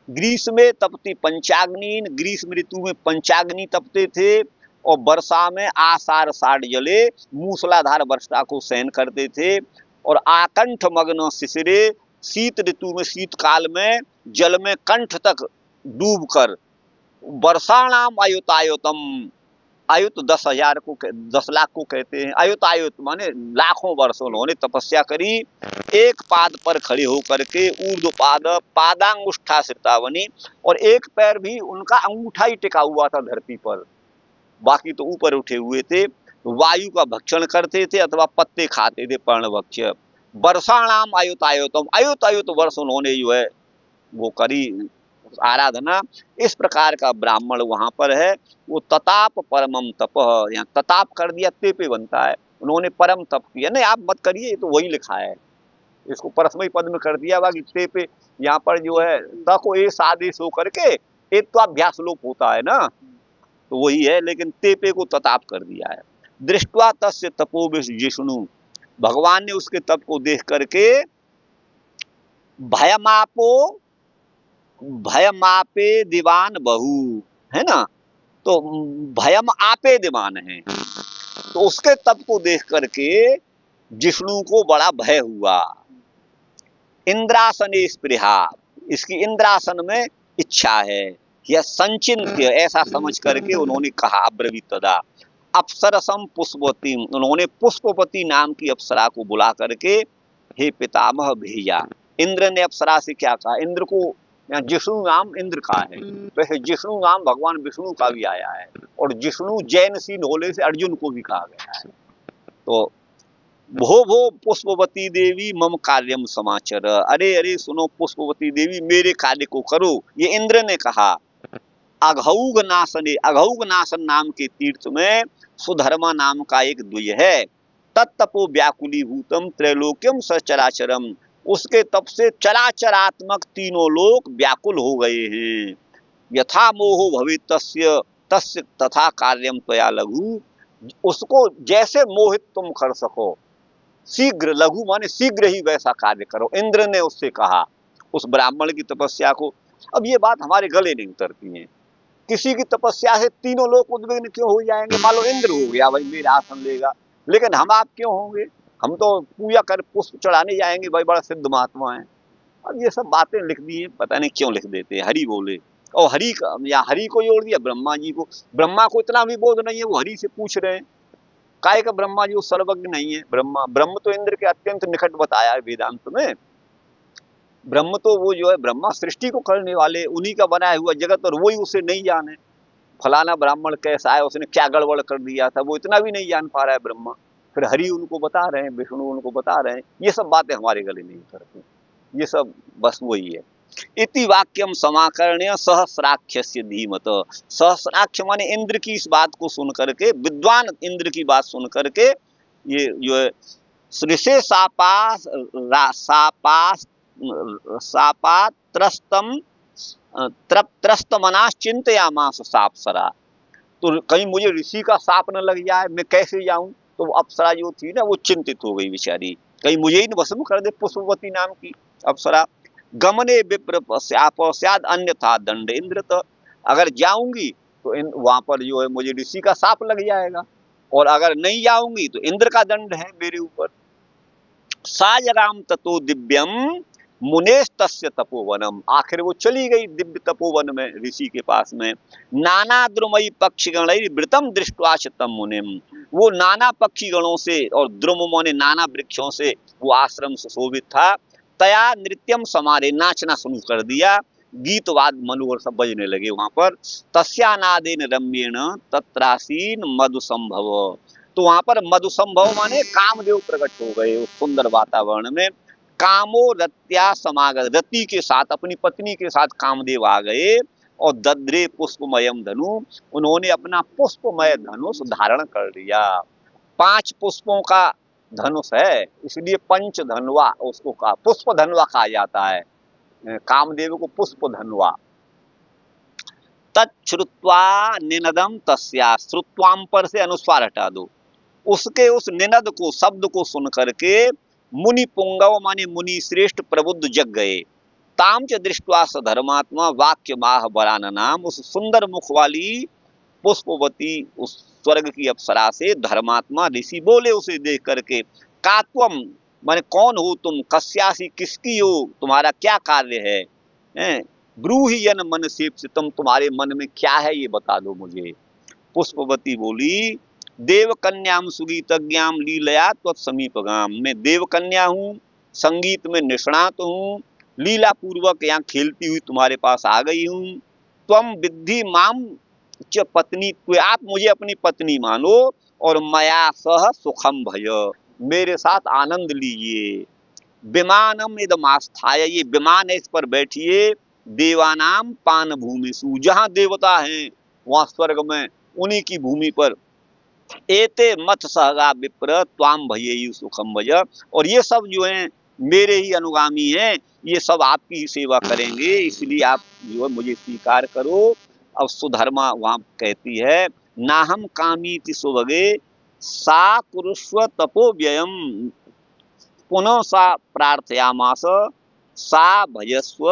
ग्रीष्म तपती पंचाग्नि, ग्रीष्म ऋतु में पंचाग्नि तपते थे, और वर्षा में आषाढ़ साढ़ जले मूसलाधार वर्षा को सहन करते थे। और आकंठ मग्न शिशिरे, शीत ऋतु में, शीतकाल में जल में कंठ तक डूबकर, वर्षाणाम आयुतायुतम, आयुत 10,000 को, 10 लाख को कहते हैं। आयुतायुत माने लाखों वर्ष उन्होंने तपस्या करी। एक पाद पर खड़े होकर के, ऊर्ध्व पाद पादांगुष्ठा श्रितावनी, और एक पैर भी उनका अंगूठा ही टिका हुआ था धरती पर, बाकी तो ऊपर उठे हुए थे। वायु का भक्षण करते थे अथवा पत्ते खाते थे, पर्णभक्ष्य। वर्षाणाम आयुतायुतम, आयुत वर्ष उन्होंने जो है वो करी, आराधना, इस प्रकार का ब्राह्मण वहां पर है। वो तताप परमम तपः, यहाँ तताप कर दिया तेपे बनता है, उन्होंने परम तप किया। नहीं आप मत करिए, ये तो वही लिखा है, इसको परस्मयी पद में कर दिया, बाकी तेपे यहाँ पर जो है त को एस आदेश हो करके एक तो अभ्यास लोप होता है ना, तो वही है, लेकिन तेपे को तताप कर दिया है। दृष्टवा तस्य तपो जिष्णु, भगवान ने उसके तप को देख करके भयमापो भयमापे दीवान बहु, है ना, तो भयम आपे दीवान है, तो उसके तप को देख करके जिष्णु को बड़ा भय हुआ। इंद्रासने स्पृहा, इसकी इंद्रासन में इच्छा है, यह संचिन्त्य ऐसा समझ करके उन्होंने कहा, अब्रवीत तदा अप्सरसम पुष्पवती, उन्होंने पुष्पवती नाम की अप्सरा को बुला करके हे पितामह भेजा। इंद्र ने अप्सरा से क्या कहा, इंद्र को, यहाँ जिष्णु नाम इंद्र का है, वैसे जिष्णु नाम भगवान विष्णु का भी आया है, और जिष्णु जैन सी होने से अर्जुन को भी कहा गया है। तो भो भो पुष्पवती देवी मम कार्यम समाचर, अरे अरे सुनो पुष्पवती देवी मेरे कार्य को करो, ये इंद्र ने कहा। अघौघ नासने, अघौघ नासन नाम के तीर्थ में सुधर्मा नाम का एक द्वय है, तत्तपो व्याकुलीभूतम त्रैलोक्यम सचराचरम, उसके तप से चराचरात्मक तीनों लोक व्याकुल हो गए हैं। यथा मोहो भवे तस्य तस्य तथा कार्यम त्वया लघु, उसको जैसे मोहित तुम कर सको शीघ्र, लघु माने शीघ्र ही वैसा कार्य करो, इंद्र ने उससे कहा उस ब्राह्मण की तपस्या को। अब ये बात हमारे गले नहीं उतरती है, किसी की तपस्या से तीनों लोग उद्विग्न क्यों हो जाएंगे, मान लो इंद्र हो गया भाई मेरा आसन लेगा, लेकिन हम आप क्यों होंगे, हम तो पूजा कर पुष्प चढ़ाने जाएंगे, भाई बड़ा सिद्ध महात्मा है। अब ये सब बातें लिख दी है, पता नहीं क्यों लिख देते हैं, हरि बोले, और हरि का या हरि को जोड़ दिया ब्रह्मा जी को, ब्रह्मा को इतना भी बोध नहीं है, वो हरि से पूछ रहे हैं, काय का ब्रह्मा जी वो सर्वज्ञ नहीं है, ब्रह्म तो इंद्र के अत्यंत निकट बताया है वेदांत में, ब्रह्म तो वो जो है ब्रह्मा सृष्टि को करने वाले, उन्हीं का बनाया हुआ जगत, और वही उसे नहीं जाने, फलाना ब्राह्मण कैसा है, उसने क्या गड़बड़ कर दिया था, वो इतना भी नहीं जान पा रहा है ब्रह्मा, फिर हरि उनको बता रहे हैं, विष्णु उनको बता रहे हैं, ये सब बातें हमारे गले नहीं उतरती, ये सब बस वही है। इति वाक्यम समाकर्ण्य सहस्राख्यस्य धीमत, सहस्राख्य माने इंद्र की इस बात को सुन करके, विद्वान इंद्र की बात सुन करके, ये जो है श्रीसे सापास सापात्रस्तम त्रस्तमनाश चिंतयामास सापसरा, तो कहीं मुझे ऋषि का साप न लग जाए, मैं कैसे जाऊं, तो अप्सरा जो थी ना वो चिंतित हो गई बेचारी, कहीं मुझे ही भस्म कर दे पुष्पवती नाम की अप्सरा। गमने विप्र पश्चात अन्यथा दंड इंद्र, तो अगर जाऊंगी तो वहां पर जो है मुझे ऋषि का साप लग जाएगा, और अगर नहीं जाऊंगी तो इंद्र का दंड है मेरे ऊपर। साजगाम ततो दिव्यम मुनेश तस्य तपोवनम, आखिर वो चली गई दिव्य तपोवन में ऋषि के पास में। नाना द्रुमयी पक्षीगण वृतम दृष्टवा तम मुनिम, वो नाना पक्षी गणों से और द्रुम माने नाना वृक्षों से वो आश्रम सुशोभित था। तया नृत्यम समारे, नाचना शुरू कर दिया, गीतवाद मनोहर सब बजने लगे वहां पर। तस्यानादेन रम्येण तत्रासीन मधु संभव, तो वहां पर मधु संभव माने कामदेव प्रकट हो गए उस सुंदर वातावरण में। कामो रत्या समागत, रति के साथ अपनी पत्नी के साथ कामदेव आ गए, और दद्रे पुष्पमयम धनु, उन्होंने अपना पुष्पमय धनुष धारण कर लिया। 5 पुष्पों का धनुष है, इसलिए पंच धनवा उसको कहा, पुष्प धनवा कहा जाता है कामदेव को, पुष्प धनवा। तच्छ्रुत्वा निनदम तस्या, श्रुत्वाम पर से अनुस्वार हटा दो, उसके उस निनद को, शब्द को सुन करके मुनि पुंगव माने मुनि श्रेष्ठ प्रबुद्ध जग गए। ताम च दृष्टवा स धर्मात्मा वाक्य माह बरान नाम, उस सुंदर मुख वाली पुष्पवती उस स्वर्ग की अप्सरा से धर्मात्मा ऋषि बोले उसे देख करके, कात्वम माने कौन हो तुम, कस्यासी किसकी हो, तुम्हारा क्या कार्य है, ब्रूहि यन मन सेप्सितम, तुम्हारे मन में क्या है ये बता दो मुझे। पुष्पवती बोली, देवकन्याम सुगीतज्ञाम लीलया त्वत्समीपगाम, मैं देवकन्या हूँ, संगीत में निष्णात हूँ, लीला पूर्वक यहाँ खेलती हुई तुम्हारे पास आ गई हूँ। त्वम विद्धि माम च पत्नी, आप मुझे अपनी पत्नी मानो, और मया सह सुखम भय, मेरे साथ आनंद लीजिए। विमानम इदमास्थाय, ये विमान है इस पर बैठिए, देवानाम पान भूमिषु, जहां देवता हैं वहां स्वर्ग में उन्हीं की भूमि पर एते मत सहगा विप्र त्वाम भयेयु सुखम भज, और ये सब जो हैं मेरे ही अनुगामी हैं, ये सब आपकी ही सेवा करेंगे, इसलिए आप जो है मुझे स्वीकार करो। अब सुधर्मा वहां कहती है नाहम कामी सुभगे सा कुरुष्व तपो व्ययम, पुनः सा प्रार्थयामास सा भजस्व,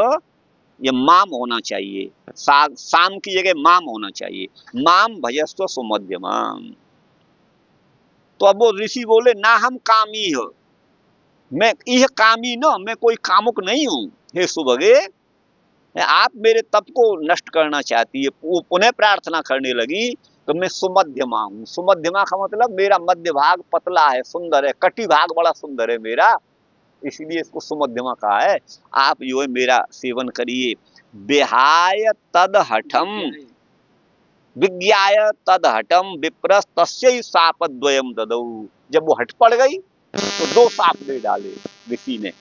ये माम होना चाहिए, साम की जगह माम होना चाहिए, माम भजस्व सुमध्यमाम। तो अब वो ऋषि बोले ना हम कामी हो, मैं यह कामी न, मैं कोई कामुक नहीं हूं, हे सुभगे आप मेरे तप को नष्ट करना चाहती है। वो पुनः प्रार्थना करने लगी तो मैं सुमध्यमा हूँ। सुमध्यमा का मतलब मेरा मध्य भाग पतला है, सुंदर है, कटी भाग बड़ा सुंदर है मेरा, इसलिए इसको सुमध्यमा कहा है। आप जो है मेरा सेवन करिए। विहाय तद हठम, विज्ञाय तद हठम विप्रस तस्यै शापद्वयम ददौ, जब वो हट पड़ गई तो 2 शाप दे डाले ऋषि ने।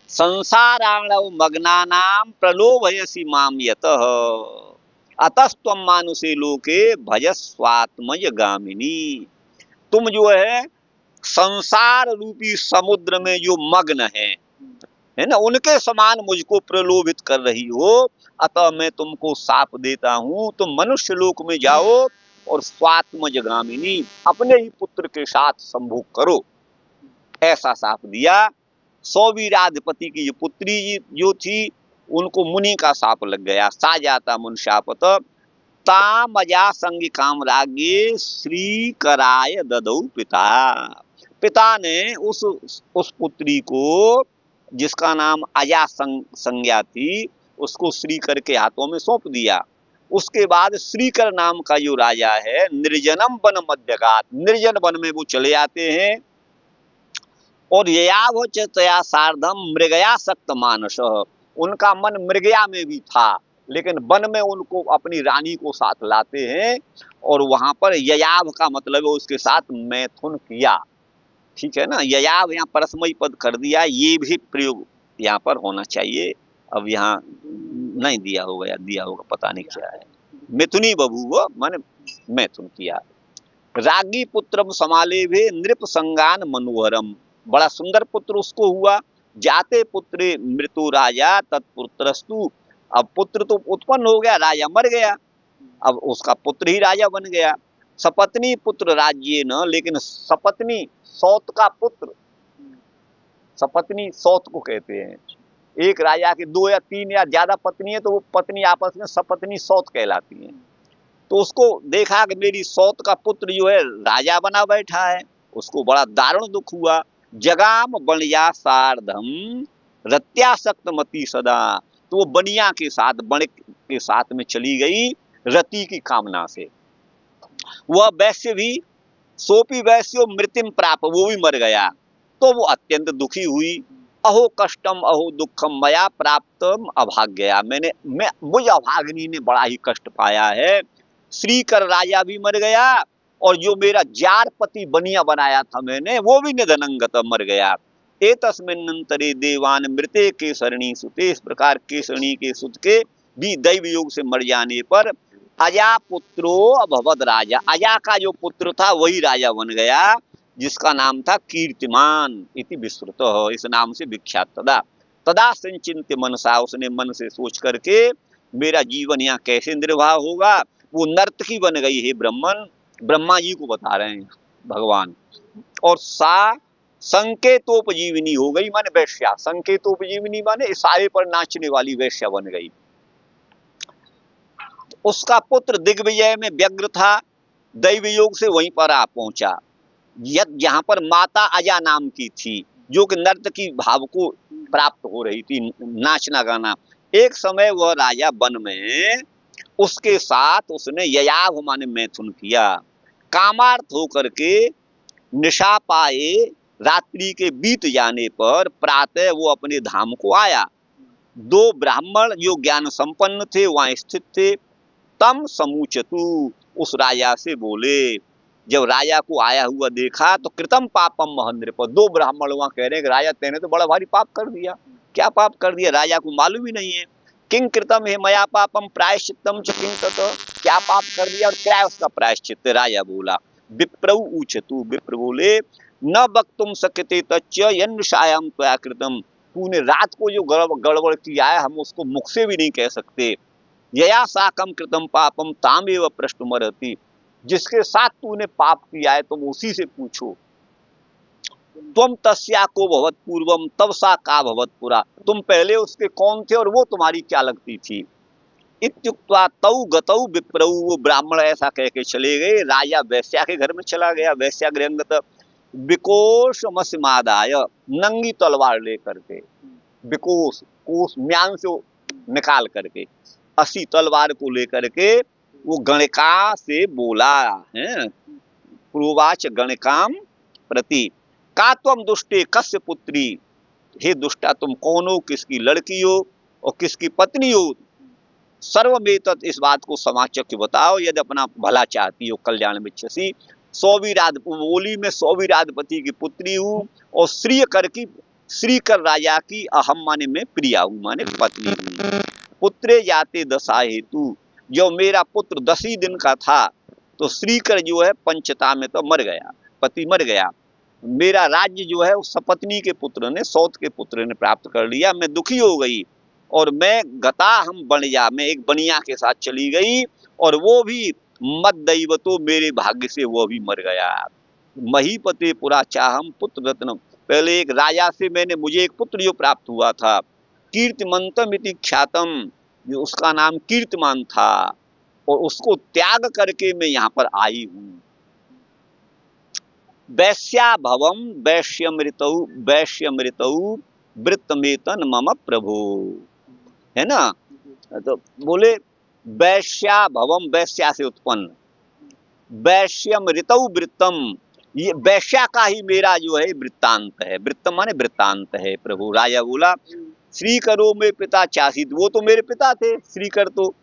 संसाराणव मग्नानाम प्रलोभयसि माम यतः अतस्त्वम मानुषे लोके भजस्वात्मज गामिनी। तुम जो है संसार रूपी समुद्र में जो मग्न है ना, उनके समान मुझको प्रलोभित कर रही हो, अतः मैं तुमको शाप देता हूं, तुम मनुष्य लोक में जाओ और स्वात्मज गामिनी अपने ही पुत्र के साथ संभोग करो, ऐसा शाप दिया। सौवीराधिपति की जो पुत्री जो थी उनको मुनि का शाप लग गया, सा जाता मुन शापत तामजा संग कामराज्ञे श्री कराय ददौ पिता। पिता ने उस पुत्री को जिसका नाम अजा संज्ञा थी उसको श्रीकर के हाथों में सौंप दिया। उसके बाद श्रीकर नाम का जो राजा है निर्जनम वन मध्यगात, निर्जन वन में वो चले आते हैं, और ययाव चतया सार्धम मृगया सक्त मानस, उनका मन मृगया में भी था लेकिन वन में उनको अपनी रानी को साथ लाते हैं, और वहां पर ययाव का मतलब है उसके साथ मैथुन किया। ठीक है ना, ययाव यहाँ परस्मयी पद कर दिया, ये भी प्रयोग यहाँ पर होना चाहिए। अब यहाँ नहीं दिया होगा या दिया होगा पता नहीं क्या है। मिथुनी बभूव माने मैथुन किया। रागी पुत्रम समाले भे नृप संगान मनोहरम, बड़ा सुंदर पुत्र उसको हुआ। जाते पुत्रे मृत्यु राजा तत्पुत्रस्तु, अब पुत्र तो उत्पन्न हो गया, राजा मर गया, अब उसका पुत्र ही राजा बन गया। सपत्नी पुत्र राज्य न, लेकिन सपत्नी सौत का पुत्र, सपत्नी सौत को कहते हैं। एक राजा के 2 या 3 या ज्यादा पत्नी है तो वो पत्नी आपस में सपत्नी सौत कहलाती है। तो उसको देखा कि मेरी सौत का पुत्र जो है राजा बना बैठा है, उसको बड़ा दारुण दुख हुआ। जगाम बनिया सार्धम रत्यासक्त मती सदा, तो वो बनिया के साथ, बण के साथ में चली गई रति की कामना से। वह वैश्य भी सोपी वैश्यो मृत्युम प्राप, वो भी मर गया, तो वो अत्यंत दुखी हुई। अहो कष्टम अहो दुखम मया प्राप्तम अभाग्या, मैं मुझ अभागिनी ने बड़ा ही कष्ट पाया है। श्रीकर राजा भी मर गया, और जो मेरा जार पति बनिया बनाया था मैंने, वो भी निधनंगत मर गया। एतस्मिन्नंतरे देवान मृते केसरणी सुते, इस प्रकार केसरणी के सुत के भी दैव योग से मर जाने पर अजा पुत्रो अभवद राजा, अजा का जो पुत्र था वही राजा बन गया, जिसका नाम था कीर्तिमान इति विश्रुत, इस नाम से विख्यात। तदा तदा संचिंत्य मनसा, उसने मन से सोच करके मेरा जीवन यहाँ कैसे निर्वाह होगा, वो नर्तकी बन गई है ब्रह्मन, ब्रह्मा जी को बता रहे हैं भगवान। और सा संकेतोपजीविनी हो गई, माने वैश्या, संकेतोपजीविनी माने इशारे पर नाचने वाली वैश्या बन गई। उसका पुत्र दिग्विजय में व्यग्र था, दैव योग से वहीं पर आ पहुंचा, जहां पर माता अजा नाम की थी, जो कि नर्तकी भाव को प्राप्त हो रही थी, नाचना गाना। एक समय वह राजा वन में, उसके साथ उसने ययाव माने मैथुन किया। कामार्थ होकर के निशा पाए, रात्रि के बीत जाने पर प्रातः वो अपने धाम को आया। 2 ब्राह्मण जो ज्ञान संपन्न थे वहां स्थित थे। तम समूचतु, उस राजा से बोले, जब राजा को आया हुआ देखा तो कृतम पापम महंद्र पर, 2 ब्राह्मण वहां कह रहे हैं कि राजा तेने तो बड़ा भारी पाप कर दिया। क्या पाप कर दिया, राजा को मालूम ही नहीं है। किंग कृतम हे मया पापम प्रायश्चित्तम च किंग तत, क्या पाप कर दिया और क्या है उसका प्रायश्चित्त। राजा बोला। विप्रौ ऊचतु, विप्र बोले न वक्तुम शक्यते तच्च यन्नशायाम त्वया कृतम, तूने रात को जो गड़बड़ किया है हम उसको मुख से भी नहीं कह सकते। यया साकम कृतम पापम तामेव प्रश्नमर्हति, जिसके साथ तूने पाप किया है तुम उसी से पूछो। तुम तस्या को भवत पूर्वम तब सा का भवत पुरा, तुम पहले उसके कौन थे और वो तुम्हारी क्या लगती थी। इत्युक्त्वा तौ गतौ विप्रौ, वो ब्राह्मण ऐसा कह के चले गए। राजा वैश्या के घर में चला गया। वैश्यागृहंगत विकोशमस्मादाय, नंगी तलवार लेकर के, विकोश कोश म्यान से निकाल करके, असी तलवार को लेकर के वो गणिका से बोला है। प्रोवाच गणिकाम प्रति का त्वम दुष्टे कस्य पुत्री, हे दुष्टा तुम कौन हो, किसकी लड़की हो और किसकी पत्नी हो। सर्वमेतत्, इस बात को समाचक्य बताओ, यदि अपना भला चाहती हो कल्याण मिच्छसि। बोली मैं सौवीराधिपति की पुत्री हूँ और श्रीकर राजा की अहम माने में प्रिया हूँ, माने पत्नी हूँ। पुत्रे जाते दशा हेतु, जो मेरा पुत्र 10 ही दिन का था तो श्रीकर जो है पंचता में तो मर गया, पति मर गया। मेरा राज्य जो है उस सपत्नी के पुत्र ने, सौत के पुत्र ने प्राप्त कर लिया। मैं दुखी हो गई और मैं गता हम बनिया, मैं एक बनिया के साथ चली गई और वो भी मद दैवतो, मेरे भाग्य से वो भी मर गया। महीपते पुरा चाहम पुत्र रत्नम, पहले एक राजा से मुझे एक पुत्र जो प्राप्त हुआ था, कीर्तिमंतम इति ख्यातम, जो उसका नाम कीर्तिमान था, और उसको त्याग करके मैं यहाँ पर आई हूँ। वैश्या भवम वैश्यमृतौ वृत्तमेतन मम प्रभु, है ना। तो बोले वैश्या भवम, वैश्या से उत्पन्न, वैश्यम ऋतौ वृत्तम, ये वैश्या का ही मेरा जो है वृत्तांत है। वृत्तम माने वृत्तांत है प्रभु। राजा बोला श्रीकरो में पिता चासीत, वो तो मेरे पिता थे श्रीकर तो,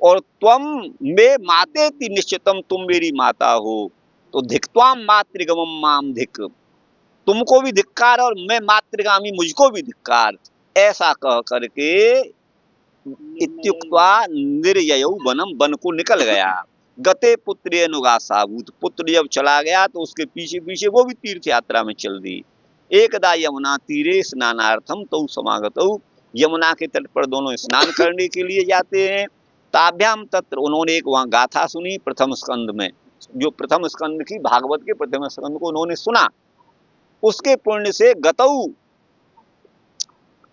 और त्वम में मातेति निश्चितम, तुम मेरी माता हो। तो धिक्त्वाम मातृगमम माम धिक, तुमको भी धिक्कार और मैं मातृगामी मुझको भी धिक्कार, ऐसा कह करके इत्युक्त्वा निर्ययौ वनम, वन को निकल गया। गते पुत्रे अनुगासाभूत, पुत्र जब चला गया तो उसके पीछे पीछे वो भी तीर्थ यात्रा में चल दी। एकदा यमुना तीरे स्नानार्थम तौ समागतौ, यमुना के तट पर दोनों स्नान करने के लिए जाते हैं। ताभ्याम तत्र, उन्होंने एक वहां गाथा सुनी प्रथम स्कंद में, जो प्रथम स्कंद की, भागवत के प्रथम स्कंद को उन्होंने सुना, उसके पुण्य से गतौ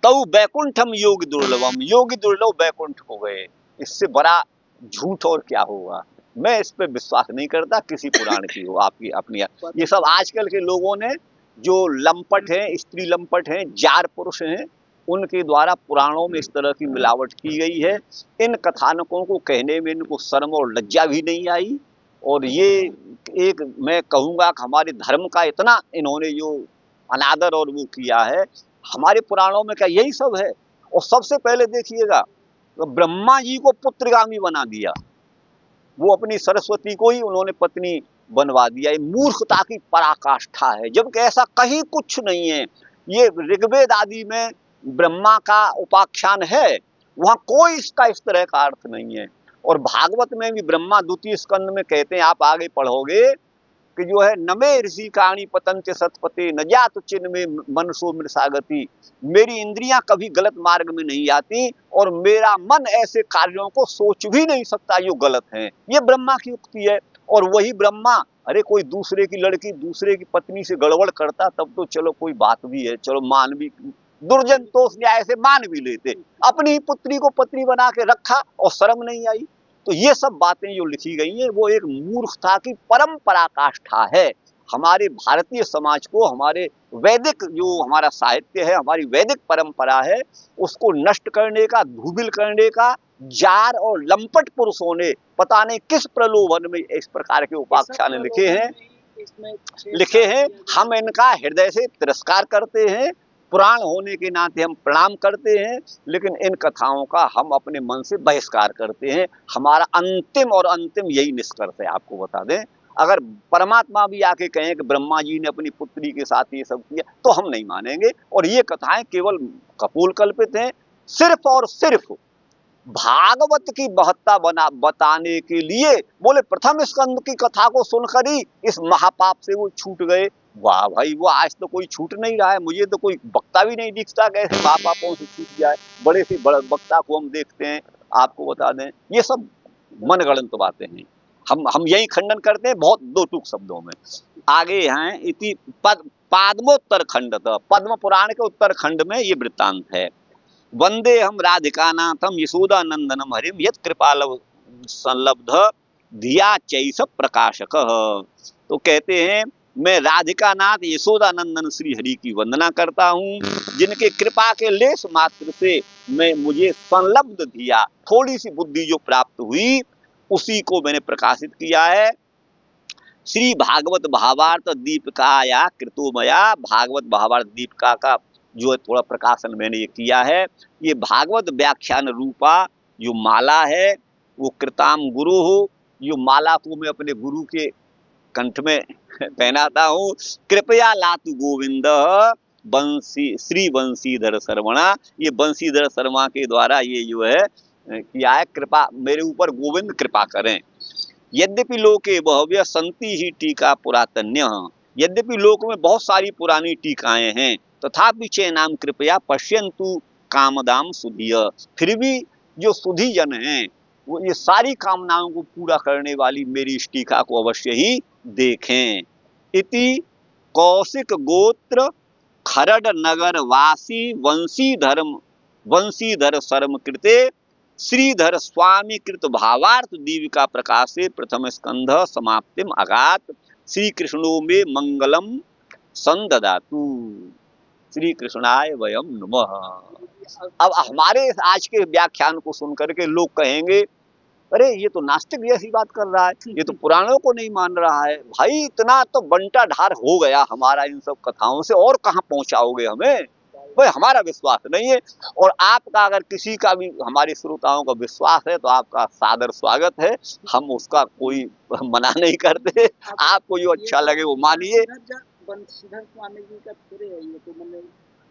तौ वैकुंठम योग दुर्लभम, योगी दुर्लभ वैकुंठ हो गए। इससे बड़ा झूठ और क्या होगा। मैं इस पे विश्वास नहीं करता, किसी पुराण की हो आपकी अपनी। ये सब आजकल के लोगों ने, जो लंपट हैं, स्त्री लंपट हैं, जार पुरुष हैं, उनके द्वारा पुराणों में इस तरह की मिलावट की गई है। इन कथानकों को कहने में इनको शर्म और लज्जा भी नहीं आई। और ये एक, मैं कहूँगा कि हमारे धर्म का इतना इन्होंने जो अनादर और वो किया है। हमारे पुराणों में क्या यही सब है। और सबसे पहले देखिएगा, तो ब्रह्मा जी को पुत्रगामी बना दिया, वो अपनी सरस्वती को ही उन्होंने पत्नी बनवा दिया। ये मूर्खता की पराकाष्ठा है, जबकि ऐसा कहीं कुछ नहीं है। ये ऋग्वेद आदि में ब्रह्मा का उपाख्यान है, वहां कोई इसका इस तरह का अर्थ नहीं है। और भागवत में भी ब्रह्मा द्वितीय स्कंद में कहते हैं, आप आगे पढ़ोगे कि जो है नमे ऋषि काणी पतंच सतपते न जात चिन्ह में मनसो मृषागति, मेरी इंद्रियां कभी गलत मार्ग में नहीं आती और मेरा मन ऐसे कार्यों को सोच भी नहीं सकता जो गलत हैं। ये ब्रह्मा की उक्ति है। और वही ब्रह्मा, अरे कोई दूसरे की लड़की दूसरे की पत्नी से गड़बड़ करता तब तो चलो कोई बात भी है, चलो मान भी, दुर्जन तो उस न्याय से मान भी लेते, अपनी ही पुत्री को पत्नी बना के रखा और शर्म नहीं आई। तो ये सब बातें जो लिखी गई हैं वो एक मूर्खता की परम पराकाष्ठा है। हमारे भारतीय समाज को, हमारे वैदिक जो हमारा साहित्य है, हमारी वैदिक परंपरा है, उसको नष्ट करने का, धूमिल करने का जार और लंपट पुरुषों ने पता नहीं किस प्रलोभन में इस प्रकार के उपाख्यान लिखे हैं। हम इनका हृदय से तिरस्कार करते हैं, पुराण होने के नाते हम प्रणाम करते हैं, लेकिन इन कथाओं का हम अपने मन से बहिष्कार करते हैं। हमारा अंतिम यही निष्कर्ष है। आपको बता दें, अगर परमात्मा भी आके कहें कि ब्रह्मा जी ने अपनी पुत्री के साथ ये सब किया, तो हम नहीं मानेंगे। और ये कथाएं केवल कपोल कल्पित हैं। सिर्फ और सिर्फ भागवत की महत्ता बताने के लिए बोले प्रथम स्कंद की कथा को सुनकर ही इस महापाप से वो छूट गए। वाह भाई, वो आज तो कोई छूट नहीं रहा है, मुझे तो कोई वक्ता भी नहीं दिखता कि ऐसे महापापों से छूट जाए। बड़े से बड़े वक्ता को हम देखते हैं, आपको बता दें ये सब मनगढ़ंत बातें हैं। हम यही खंडन करते हैं बहुत दो टूक शब्दों में। आगे हैं इति पाद्मोत्तर खंड, पद्म पुराण के उत्तर खंड में ये वृत्तांत है। वंदे हम राधिकानाथम यशोदानंदनम हरिम यत कृपालव संलब्ध धिया चैस प्रकाशक। तो कहते हैं मैं राधिकानाथ यशोदानंदन श्री हरि की वंदना करता हूँ, जिनके कृपा के लेस मात्र से मैं मुझे संलब्ध धिया, थोड़ी सी बुद्धि जो प्राप्त हुई उसी को मैंने प्रकाशित किया है। श्री भागवत भावार्थ दीपिकाया कृतोमया, भागवत भावार्थ दीपिका का जो है थोड़ा प्रकाशन मैंने ये किया है। ये भागवत व्याख्यान रूपा जो माला है वो कृताम गुरु हो, जो माला को मैं अपने गुरु के कंठ में पहनाता हूँ। कृपया लातु गोविंद बंसी श्री बंशीधर शर्मणा, ये बंशीधर शर्मा के द्वारा ये जो है किया है, कृपा मेरे ऊपर गोविंद कृपा करें। यद्यपि लोके बहव्य संति ही टीका पुरातन्य, यद्यपि लोक में बहुत सारी पुरानी टीकाएं हैं, तथापि चैनाम कृपया पश्यन्तु कामदाम सुधिय, फिर भी जो सुधी जन हैं वो ये सारी कामनाओं को पूरा करने वाली मेरी इस टीका को अवश्य ही देखें। इति कौशिक गोत्र खरड नगर वासी वंशीधर शर्म कृते श्रीधर स्वामी कृत भावार्थ दीविका प्रकाशे प्रथम स्कंध समाप्तिम अगात श्री कृष्णो में मंगलम संददातु। श्री कृष्णाय वयम नमः। अब हमारे आज के व्याख्यान को सुनकर के लोग कहेंगे अरे ये तो नास्तिक जैसी बात कर रहा है, ये तो पुराणों को नहीं मान रहा है। भाई इतना तो बंटा ढार हो गया हमारा इन सब कथाओं से, और कहाँ पहुंचाओगे हमें? भाई हमारा विश्वास नहीं है, और आपका अगर किसी का भी हमारे श्रोताओं का विश्वास है तो आपका सादर स्वागत है, हम उसका कोई मना नहीं करते। आपको जो अच्छा लगे वो मानिए। बंशीधर स्वामी जी का थोड़े है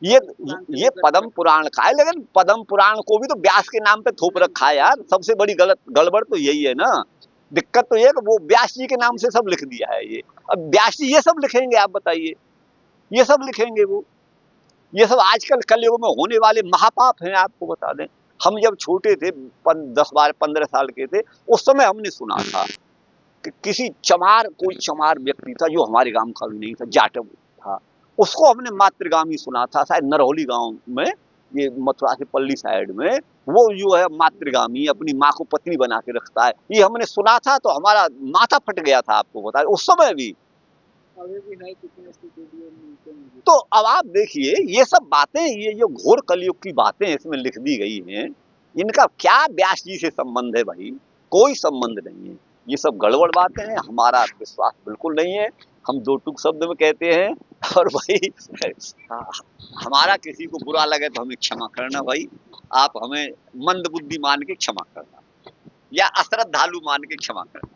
ये, तो मतलब ये पद्म पुराण का है, लेकिन पद्म पुराण को भी तो व्यास के नाम पे थोप रखा है यार। सबसे बड़ी गड़बड़ तो यही है ना। दिक्कत तो ये कि वो व्यास जी के नाम से सब लिख दिया है ये। अब व्यास जी ये सब लिखेंगे, आप बताइए ये सब लिखेंगे वो? ये सब आजकल कलयुग में होने वाले महापाप हैं। आपको बता दें, हम जब छोटे थे 10-12-15 साल के थे, उस समय हमने सुना था कि किसी कोई चमार व्यक्ति था जो हमारे गांव का भी नहीं था, जाटव था, उसको हमने मातृगामी सुना था, शायद नरौली गांव में, ये मथुरा से पल्ली साइड में, वो जो है मातृगामी अपनी माँ को पत्नी बना के रखता है, ये हमने सुना था तो हमारा माथा फट गया था। आपको बता उस समय भी तो अब आप देखिए ये सब बातें, ये जो घोर कलयुग की बातें इसमें लिख दी गई हैं, इनका क्या व्यास जी से संबंध है? भाई कोई संबंध नहीं है, ये सब गड़बड़ बातें हैं, हमारा विश्वास बिल्कुल नहीं है। हम दो टूक शब्द में कहते हैं, और भाई हमारा किसी को बुरा लगे तो हमें क्षमा करना भाई, आप हमें मंद बुद्धि मान के क्षमा करना या अश्रद्धालु मान के क्षमा करना।